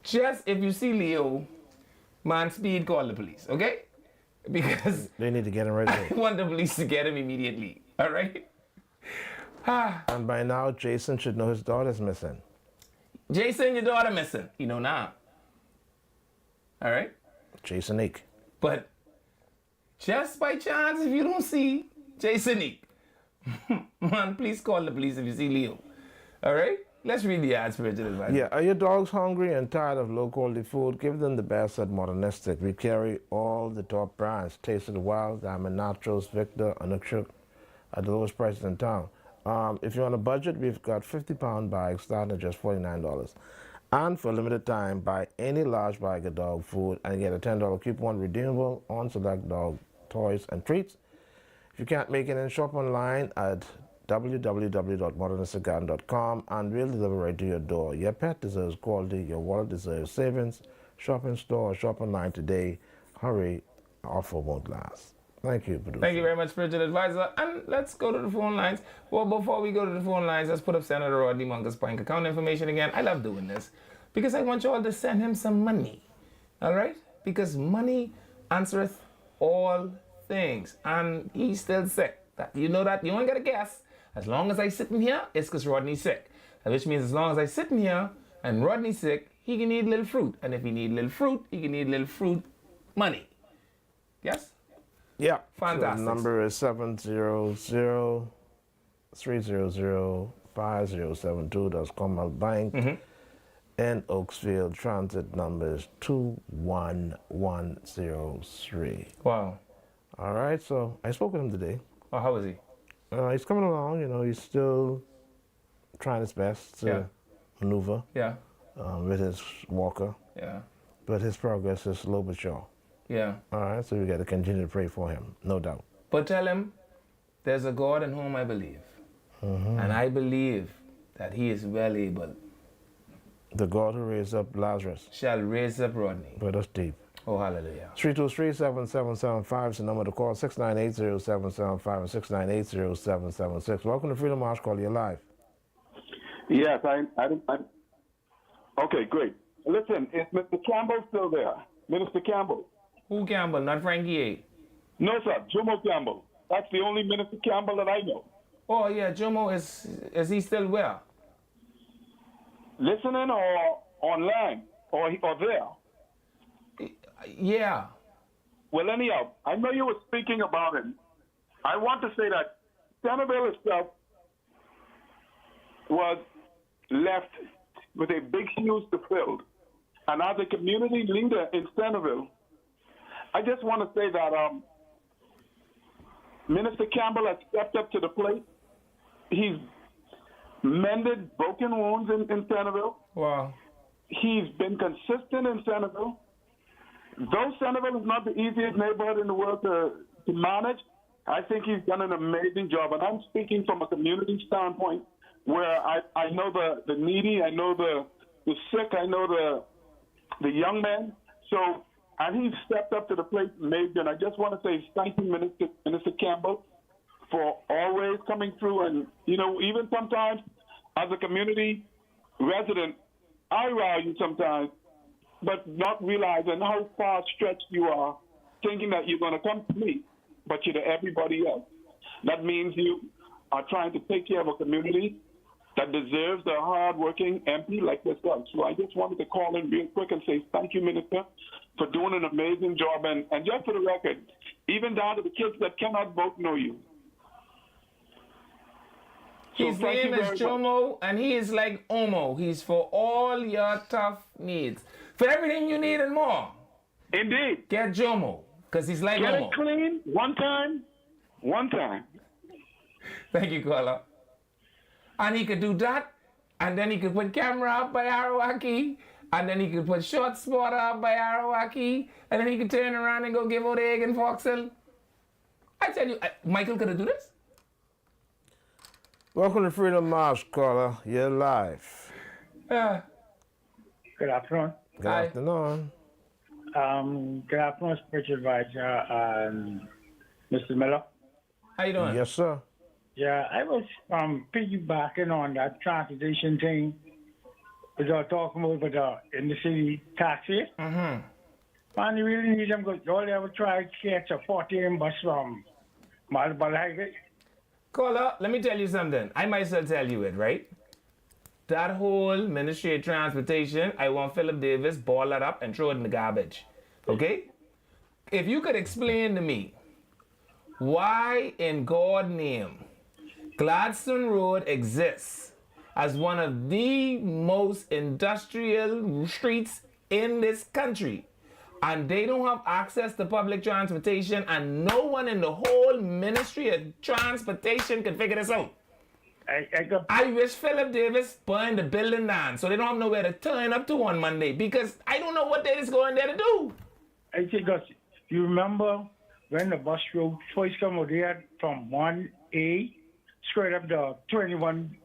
Just if you see Leo, man, speed, call the police, okay? Because they need to get him right away. I want the police to get him immediately, all right? And by now, Jason should know his daughter's missing. Jason, your daughter missing. You know now. All right? Jason But just by chance, if you don't see Jason man, please call the police if you see Leo. All right? Let's read the ad, spiritual advice. Yeah, are your dogs hungry and tired of low-quality food? Give them the best at Modernistic. We carry all the top brands. Taste of the Wild, Diamond Naturals, Victor, Anukshuk, at the lowest prices in town. If you're on a budget, we've got 50-pound bags starting at just $49. And for a limited time, buy any large bag of dog food and get a $10 coupon redeemable on select dog toys and treats. If you can't make it in, shop online at www.modernisticgarden.com and we'll deliver right to your door. Your pet deserves quality, your wallet deserves savings. Shop in store, shop online today. Hurry, offer won't last. Thank you, producer. Thank you very much, Spiritual Advisor. And let's go to the phone lines. Well, before we go to the phone lines, let's put up Senator Rodney Munger's bank account information again. I love doing this because I want you all to send him some money. All right? Because money answereth all things. And he's still sick. You know that? You ain't got to guess. As long as I sitting here, it's because Rodney's sick. Which means as long as I sitting here and Rodney's sick, he can eat little fruit. And if he need little fruit, he can eat little fruit money. Yes? Yeah. Fantastic. So the number is 700-300-5072. That's Commonwealth Bank. In Oaksville, transit number is 21103. Wow. All right, so I spoke with him today. Oh, how is he? He's coming along, you know, he's still trying his best to maneuver Yeah. with his walker, Yeah. but his progress is slow but sure. Yeah. All right, so we got to continue to pray for him, no doubt. But tell him there's a God in whom I believe. And I believe that he is well able. The God who raised up Lazarus. Shall raise up Rodney. But us deep. Oh, hallelujah. 323-7775 is the number to call. 698-0775 and 698-0776. Welcome to Freedom March. Call you live. Yes, I okay, great. Listen, is Mr. Campbell still there? Minister Campbell? Who Campbell? Not Frankie A. No, sir. Jomo Campbell. That's the only Minister Campbell that I know. Oh, yeah. Jomo, is he still where? Listening or online or there? Yeah. Well, anyhow, I know you were speaking about him. I want to say that Centerville itself was left with a big shoes to fill. And as a community leader in Centerville, I just want to say that Minister Campbell has stepped up to the plate. He's mended broken wounds in Centerville. Wow. He's been consistent in Centerville. Though Centerville is not the easiest neighborhood in the world to manage, I think he's done an amazing job. And I'm speaking from a community standpoint where I know the needy, I know the sick, I know the young men. So, and he's stepped up to the plate major. And I just want to say thank you, Minister Campbell, for always coming through. And, you know, even sometimes as a community resident, I rile you sometimes, but not realizing how far stretched you are, thinking that you're going to come to me, but you're to everybody else. That means you are trying to take care of a community that deserves a hard-working MP like yourself. So I just wanted to call in real quick and say thank you, Minister, for doing an amazing job. And just for the record, even down to the kids that cannot vote know you. So His name is Jomo, and he is like Omo. He's for all your tough needs. For everything you need and more. Indeed. Get Jomo, because he's like Get Omo. it clean one time. Thank you, caller. And he could do that, and then he could put camera up by Arawaki, and then he could put short spotter up by Arawaki, and then he could turn around and go give out egg in Foxhill. I tell you, Michael could do this. Welcome to Freedom March, caller. You're live. Yeah. Good afternoon. Good Hi. afternoon. Good afternoon, Spiritual Advisor, Mr. Miller. How you doing? Yes, sir. Yeah, I was piggybacking on that transportation thing. We were talking about the in the city taxi. Mm-hmm. Man, you really need them because all they ever try to catch a 14 bus from Malbal Highway. Caller, let me tell you something. I might as well tell you it, right? That whole Ministry of Transportation, I want Philip Davis ball that up and throw it in the garbage. Okay? If you could explain to me why in God's name Gladstone Road exists as one of the most industrial streets in this country, and they don't have access to public transportation, and no one in the whole Ministry of Transportation can figure this out. I wish Philip Davis burned the building down so they don't have nowhere to turn up to on Monday, because I don't know what they is going there to do. I think you remember when the bus route first come out there from 1A straight up to 21.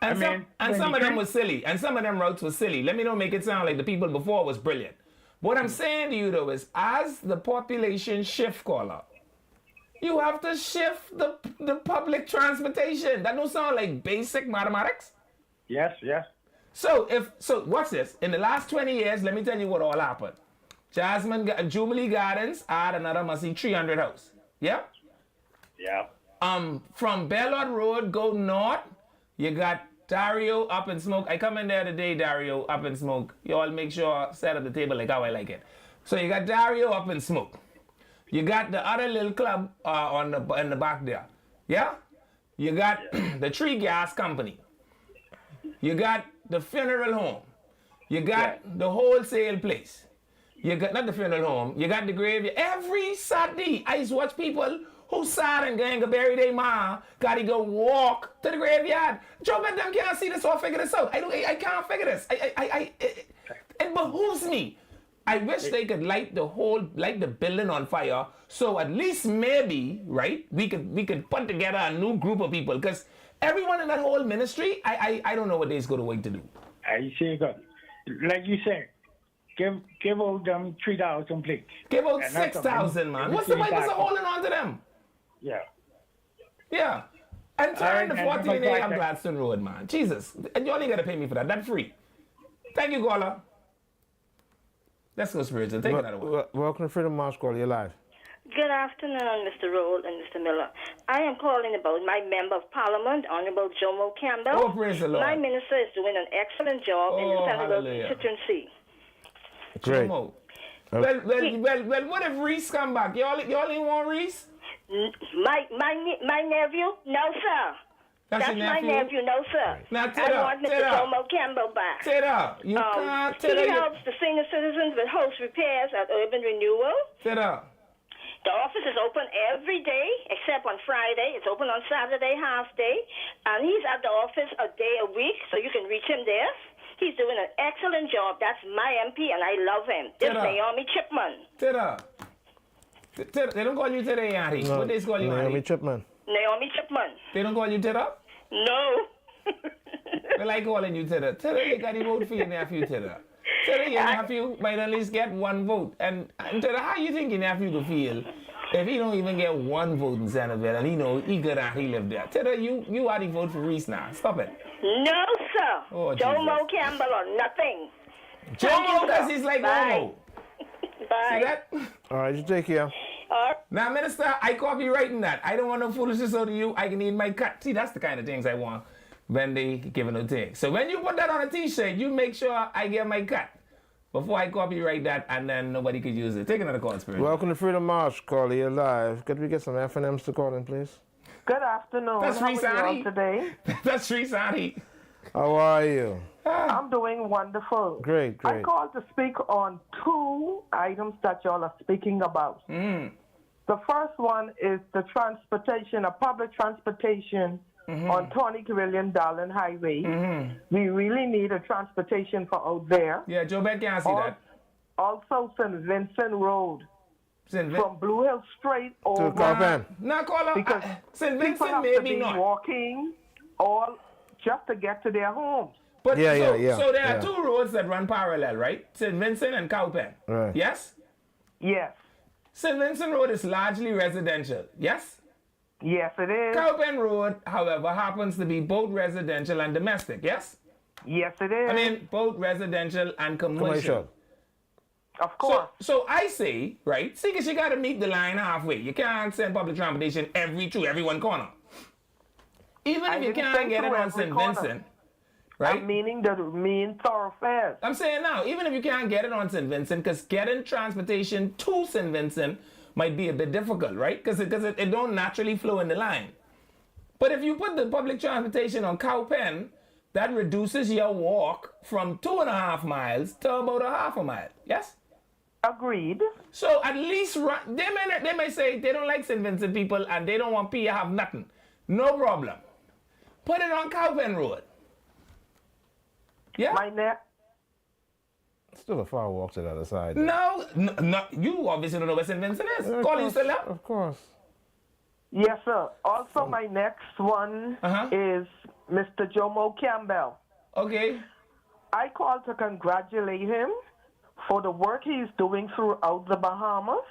And some of them was silly, and some of them routes were silly. Let me not make it sound like the people before was brilliant. What I'm saying to you though is, as the population shift, caller, you have to shift the public transportation. That don't sound like basic mathematics. Yes. So watch this. In the last 20 years, let me tell you what all happened. Jubilee Gardens add another must see 300 house. Yeah? Yeah. From Bellwood Road, go north, you got Dario up in smoke. I come in there today, Dario up in smoke. You all make sure set up the table like how I like it. So you got Dario up in smoke. You got the other little club in the back there. Yeah? You got the Tree Gas Company. You got the funeral home. You got the wholesale place. You got not the funeral home. You got the graveyard. Every Saturday, I used to watch people who sad and going to bury their ma, gotta go walk to the graveyard. Joe, but them can't see this or figure this out. I can't figure this. It behooves me. I wish they could light the building on fire, so at least maybe, right, we could put together a new group of people, because everyone in that whole ministry, I don't know what they's going to wait to do. I see good. Like you said, give out them 3,000 plates. Give out 6,000, man. What's the purpose of holding on to them? Yeah. Yeah. And turn the and 14A on Gladstone Road, man. Jesus. And you only got to pay me for that. That's free. Thank you, Gola. Let's go, Spiritual. Take another one. Welcome to Freedom March, Call. You're live. Good afternoon, Mr. Roll and Mr. Miller. I am calling about my Member of Parliament, Honorable Jomo Campbell. Oh, praise the Lord. My minister is doing an excellent job in the Senegal constituency. Great. Jomo. Well, what if Reese come back? Y'all ain't want Reese? My nephew? No, sir. That's my nephew, no, sir. Now, I want Mr. Jomo Campbell back. You can't. He helps the senior citizens with house repairs at Urban Renewal. The office is open every day except on Friday. It's open on Saturday, half day. And he's at the office a day a week, so you can reach him there. He's doing an excellent job. That's my MP, and I love him. This is Naomi Chipman. They don't call you today, Auntie. No, what they call you, Naomi Auntie? Chipman. Naomi Chipman. They don't call you Tita? No. They like calling you Tita. Tita, you got to vote for your nephew, Tita. Tita, your nephew might at least get one vote. And Tita, how you think your nephew could feel if he don't even get one vote in Centerville and he know he good and he live there? Tita, you already vote for Reese now. Stop it. No, sir. Oh, Jomo Campbell or nothing. Jomo, because he's like Momo. Bye. See that? All right, you take care. Now, Minister, I copywriting that. I don't want no foolishness out of you. I can need my cut. See, that's the kind of things I want when they give it a take. So when you put that on a T-shirt, you make sure I get my cut before I copyright that, and then nobody could use it. Take another call, Spirit. Welcome to Freedom March, Call. You're live. Could we get some FNMs to call in, please? Good afternoon. That's How are you all Risani. today? That's Risani. How are you? I'm doing wonderful. Great. I called to speak on two items that y'all are speaking about. The first one is the transportation, public transportation on Tony Carillion Darlin Highway. We really need a transportation for out there. Yeah, Joe Beck can't see that. Also, St. Vincent Road. From Blue Hill Straight over. To Carpen. Now, caller, Because St. people Vincent have to maybe be not. walking all just to get to their homes. But Yeah. So there are two roads that run parallel, right? St. Vincent and Cowpen. Right. Yes? Yes. St. Vincent Road is largely residential. Yes? Yes, it is. Cowpen Road, however, happens to be both residential and domestic. Yes? Yes, it is. I mean, both residential and commercial. Of course. So I say, right, see, because you got to meet the line halfway. You can't send public transportation through every one corner. Even if you can't get it on St. Vincent, right? I'm meaning the main thoroughfares. I'm saying now, even if you can't get it on St. Vincent, because getting transportation to St. Vincent might be a bit difficult, right? Because it don't naturally flow in the line. But if you put the public transportation on Cowpen, that reduces your walk from 2.5 miles to about a half a mile. Yes? Agreed. So at least they may say they don't like St. Vincent people and they don't want P to have nothing. No problem. Put it on Cowpen Road. Yeah? My neck. Still a far walk to the other side. No, you obviously don't know where St. Vincent is. Call you still there? Of course. Yes, sir. Also, my next one is Mr. Jomo Campbell. Okay. I called to congratulate him for the work he's doing throughout the Bahamas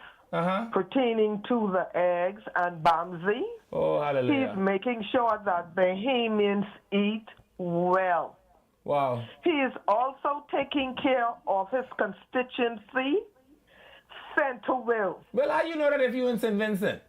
pertaining to the eggs and Bamsi. Oh, hallelujah. He's making sure that Bahamians eat well. Wow. He is also taking care of his constituency, Centerville. Well, how you know that if you're in St. Vincent?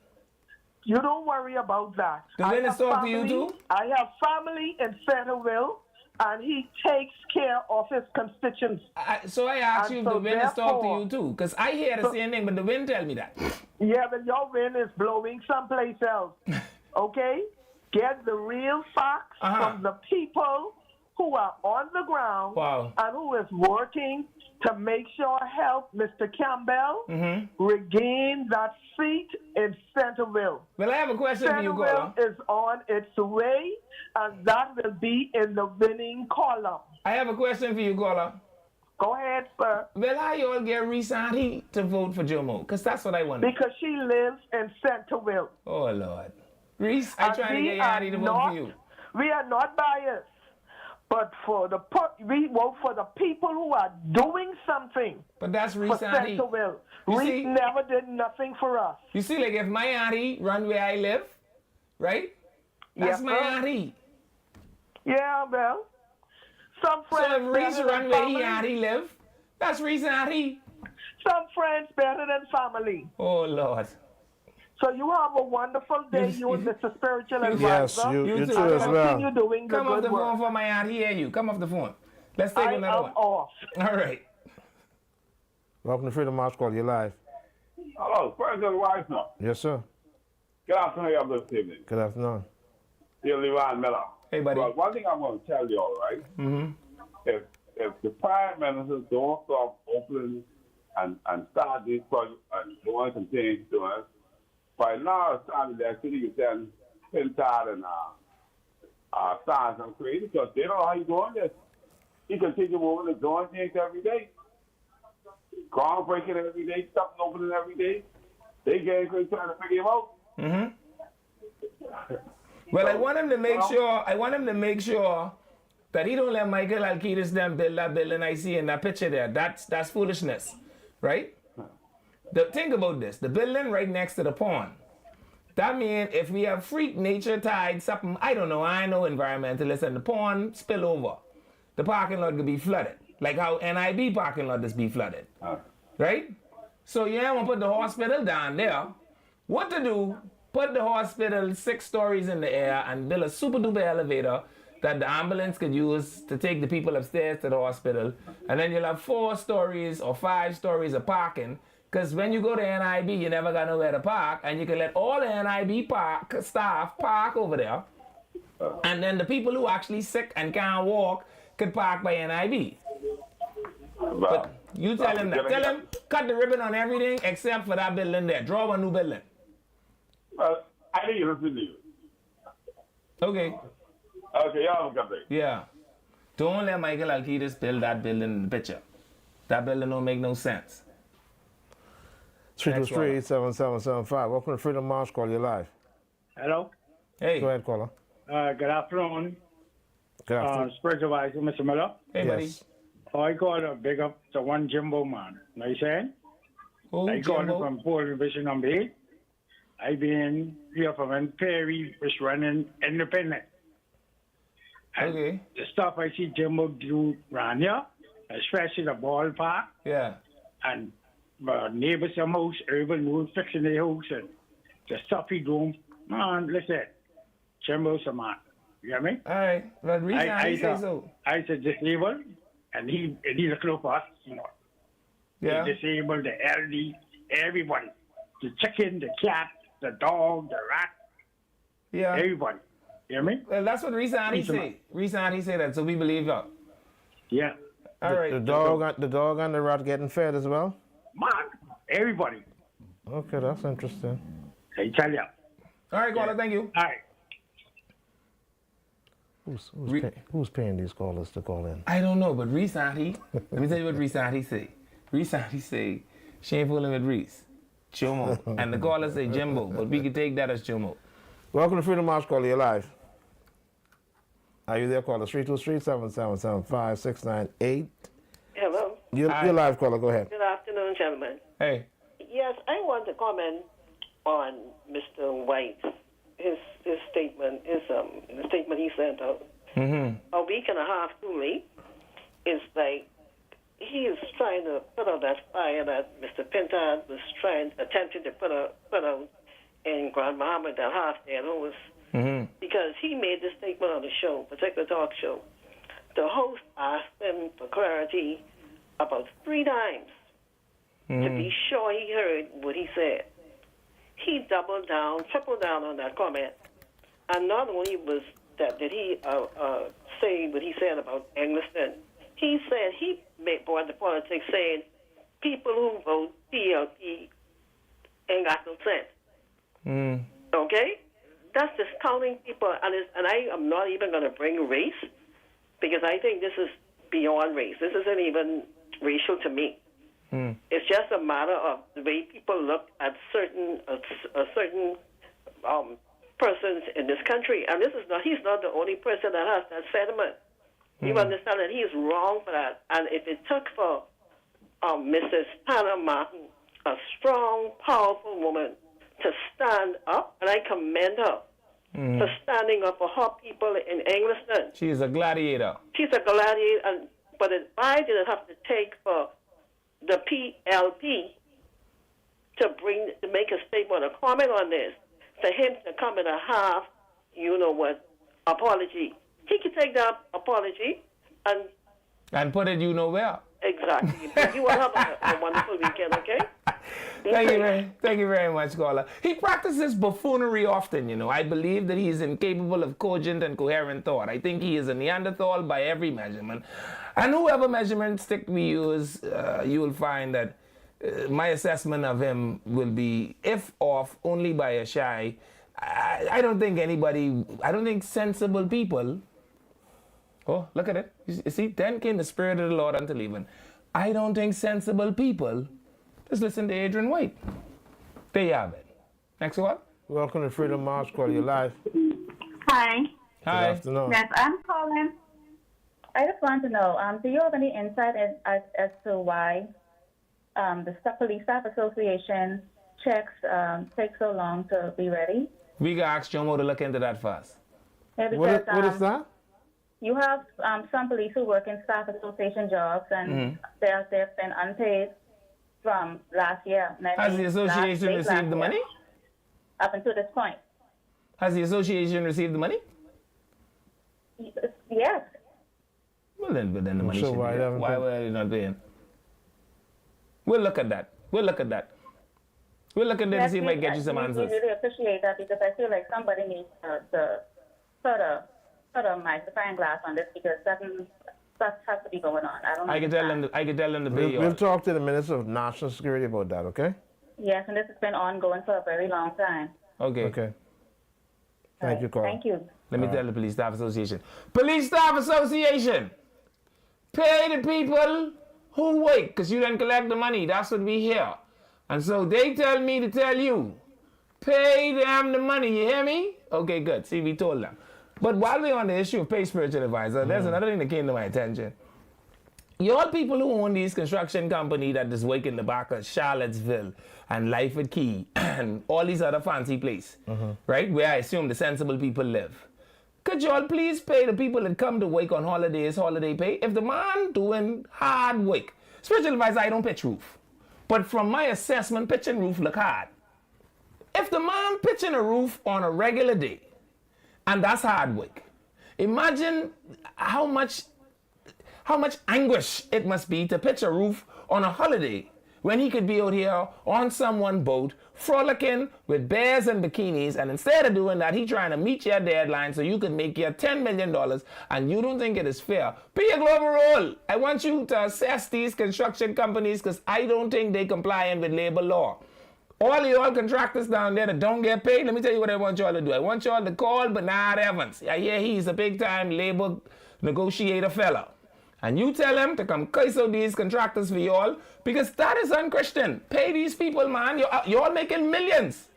You don't worry about that. Does Dennis talk to you too? I have family in Centerville, and he takes care of his constituents. So I asked you if the wind has talked to you too, because I hear the same thing, but the wind tell me that. Yeah, but your wind is blowing someplace else. Okay? Get the real facts from the people who are on the ground and who is working to make sure help Mr. Campbell regain that seat in Centerville. Well, I have a question for you, Gola. Centerville is on its way, and that will be in the winning column. I have a question for you, Gola. Go ahead, sir. Well, how you all get Reese to vote for Jomo? Because that's what I want. Because she lives in Centerville. Oh, Lord. Reese, I'm trying to get Yadi to vote for you. We are not biased. But we vote for the people who are doing something. But that's Reese for Centerville. Reese never did nothing for us. You see, like if my auntie run where I live, right? That's my auntie. Yeah, well, some friends. So if Reese run where he auntie live, that's Reese auntie. Some friends better than family. Oh Lord. So you have a wonderful day, you and Mr. Spiritual Advisor. Yes, you too as well. Continue doing the Come off the work. phone for my aunt. Hear you. Come off the phone. Let's take another one. Off. All right. Welcome to Freedom March Call. You're live. Hello, President Weissner. Yes, sir. Good afternoon, y'all this evening. Good afternoon. Dear Levan Miller. Hey, buddy. Well, one thing I want to tell you all, right? If the prime ministers don't stop opening and start these projects and want to continue doing it, by now, starting the city, you send Pintard and Stars and Crazy because they don't know how you're doing this. He continue moving and doing things every day. Groundbreaking every day, something opening every day. They getting trying to figure him out. Well, I want him to make sure. I want him to make sure that he don't let Michael Alkides them build that building I see in that picture there. That's foolishness, right? Think about this. The building right next to the pond. That means if we have freak nature tide, something, I don't know, I know environmentalists, and the pond spill over, the parking lot could be flooded. Like how NIB parking lot is be flooded. Right? So you want to put the hospital down there. What to do? Put the hospital 6 stories in the air and build a super duper elevator that the ambulance could use to take the people upstairs to the hospital. And then you'll have 4 stories or 5 stories of parking. Because when you go to NIB, you never got nowhere to park, and you can let all the NIB staff park over there, and then the people who are actually sick and can't walk could park by NIB. But you tell him that. Tell him, cut the ribbon on everything except for that building there. Draw a new building. Well, I think you listen to you. Okay. Okay, y'all have a good day. Yeah. Don't let Michael Alkides build that building in the picture. That building don't make no sense. 323-7775. Welcome to Freedom March Call. You're live. Hello. Hey. Go ahead, caller. Good afternoon. Good afternoon. Spiritual Advisor, Mr. Miller. Hey, buddy. I got a big up to one Jimbo man. Know you saying? Oh, I got him Jimbo. from Pole Division number 8. I've been here from when Perry was running independent. And Okay. the stuff I see Jimbo do around here, especially the ballpark, Yeah. and neighbors some house, urban moves fixing their house, and the stuff he do, man, listen, Jimbo's a man. You get me? All right. But reason I say so. I said disabled, and he's a close us, you know. Yeah. The disabled, the elderly, everybody. The chicken, the cat, the dog, the rat, Yeah. everybody. You hear me? Well, that's what Reese say. Reese say that, so we believe her. Yeah. All right. The dog and the rat getting fed as well? Man, everybody. Okay, that's interesting. I tell you. All right, caller, thank you. All right. Who's paying these callers to call in? I don't know, but Reese let me tell you what Reese say. Reese say, she ain't fooling with Reese. Jomo. And the caller say Jimbo, but we can take that as Jomo. Welcome to Freedom March Call. You're live. Are you there, caller? 323-7775-698. Hello. You're live, caller. Go ahead. Good afternoon, gentlemen. Hey. Yes, I want to comment on Mr. White. His statement is the statement he sent out a week and a half too late. Is like he is trying to put out that fire that Mr. Pintard was attempting to put out in Grand Muhammad that half day. And it was because he made this statement on the show, particular talk show. The host asked him for clarity about 3 times to be sure he heard what he said. He doubled down, tripled down on that comment. And not only was that did he say what he said about Engliston, he said he brought the politics saying people who vote PLP ain't got no sense. Okay? That's discounting people. And I am not even going to bring race because I think this is beyond race. This isn't even racial to me. It's just a matter of the way people look at certain persons in this country. And he's not the only person that has that sentiment. You understand that he's wrong for that. And if it took for Mrs. Hannah Martin, a strong, powerful woman, to stand up, and I commend her for standing up for her people in Engliston. She's a gladiator. She's a gladiator, but I didn't have to take for the PLP to make a statement, a comment on this, for him to come in a half, apology. He can take that apology and put it where. Exactly. But you will have a wonderful weekend, okay? Thank you very much, caller. He practices buffoonery often, I believe that he is incapable of cogent and coherent thought. I think he is a Neanderthal by every measurement. And whoever measurement stick we use, you will find that my assessment of him will be, if off, only by a shy. I don't think sensible people. Oh, look at it. You see, then came the Spirit of the Lord unto leaving. I don't think sensible people. Just listen to Adrian White. There you have it. Next one. Welcome to Freedom March. Call you live. Hi. Good afternoon. Yes, I'm calling. I just want to know, do you have any insight as to why the Police Staff Association checks take so long to be ready? We got ask Jomo to look into that first. Yeah, because, what is that? You have some police who work in staff association jobs, and they've been unpaid from last year. Has the association received the money? Up until this point. Has the association received the money? Yes. Well, then the money should be there. Why were they not paying? We'll look at that. We'll look at that and see if I can get you some answers. I really appreciate that because I feel like somebody needs to put a magnifying glass on this because that has to be going on. I can tell them to pay you. We'll talk to the Minister of National Security about that, okay? Yes, and this has been ongoing for a very long time. Okay. Thank you, Carl. Thank you. Let me tell the Police Staff Association. Police Staff Association, pay the people who wait, because you didn't collect the money. That's what we hear. And so they tell me to tell you, pay them the money. You hear me? Okay, good. See, we told them. But while we're on the issue of pay spiritual advisor, there's another thing that came to my attention. Y'all people who own these construction company that is working in the back of Charlottesville and Life at Key and all these other fancy places, right, where I assume the sensible people live. Could y'all please pay the people that come to work on holidays holiday pay? If the man doing hard work, spiritual advisor, I don't pitch roof. But from my assessment, pitching roof look hard. If the man pitching a roof on a regular day, and that's hard work, imagine how much anguish it must be to pitch a roof on a holiday when he could be out here on someone's boat frolicking with bears and bikinis, and instead of doing that, he trying to meet your deadline so you could make your $10 million, and you don't think it is fair. Be a global role. I want you to assess these construction companies because I don't think they complying with labor law. All y'all contractors down there that don't get paid, let me tell you what I want y'all to do. I want y'all to call Bernard Evans. I hear he's a big-time labor negotiator fella. And you tell him to come curse out these contractors for y'all because that is unchristian. Pay these people, man. Y'all making millions.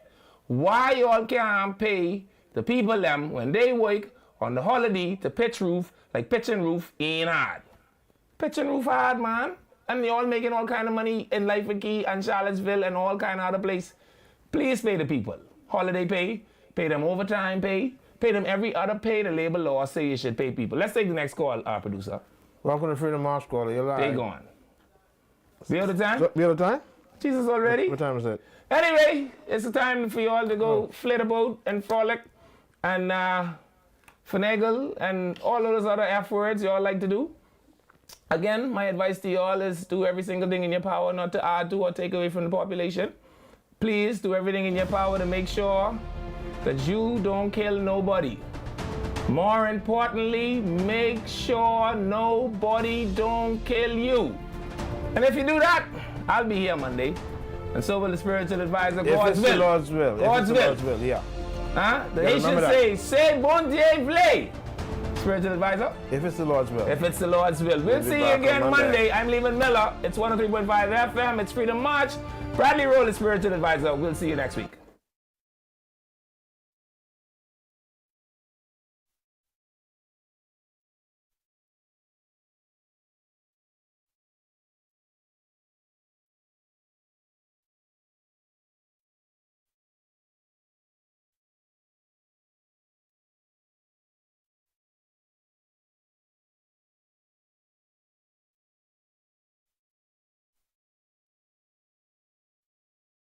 Why y'all can't pay the people them when they work on the holiday to pitch roof, like pitching roof ain't hard. Pitching roof hard, man. and y'all making all kind of money in Life and Key and Charlottesville and all kind of other place, please pay the people. Holiday pay them overtime pay them every other pay the labor law say you should pay people. Let's take the next call, our producer. Welcome to Freedom March caller. You're live. They gone. We out of time? We out of time? Jesus already? What time is it? Anyway, it's the time for you all to go flit about and frolic and finagle and all those other F words you all like to do. Again, my advice to you all is do every single thing in your power not to add to or take away from the population. Please do everything in your power to make sure that you don't kill nobody. More importantly, make sure nobody don't kill you. And if you do that, I'll be here Monday. And so will the spiritual advisor, God's will. If it's the Lord's will. God's will, yeah. Huh? The Haitians say bon Dieu vle. Spiritual advisor? If it's the Lord's will. If it's the Lord's will. We'll see you again Monday. I'm Levan Miller. It's 103.5 FM. It's Freedom March. Bradley Roll is spiritual advisor. We'll see you next week.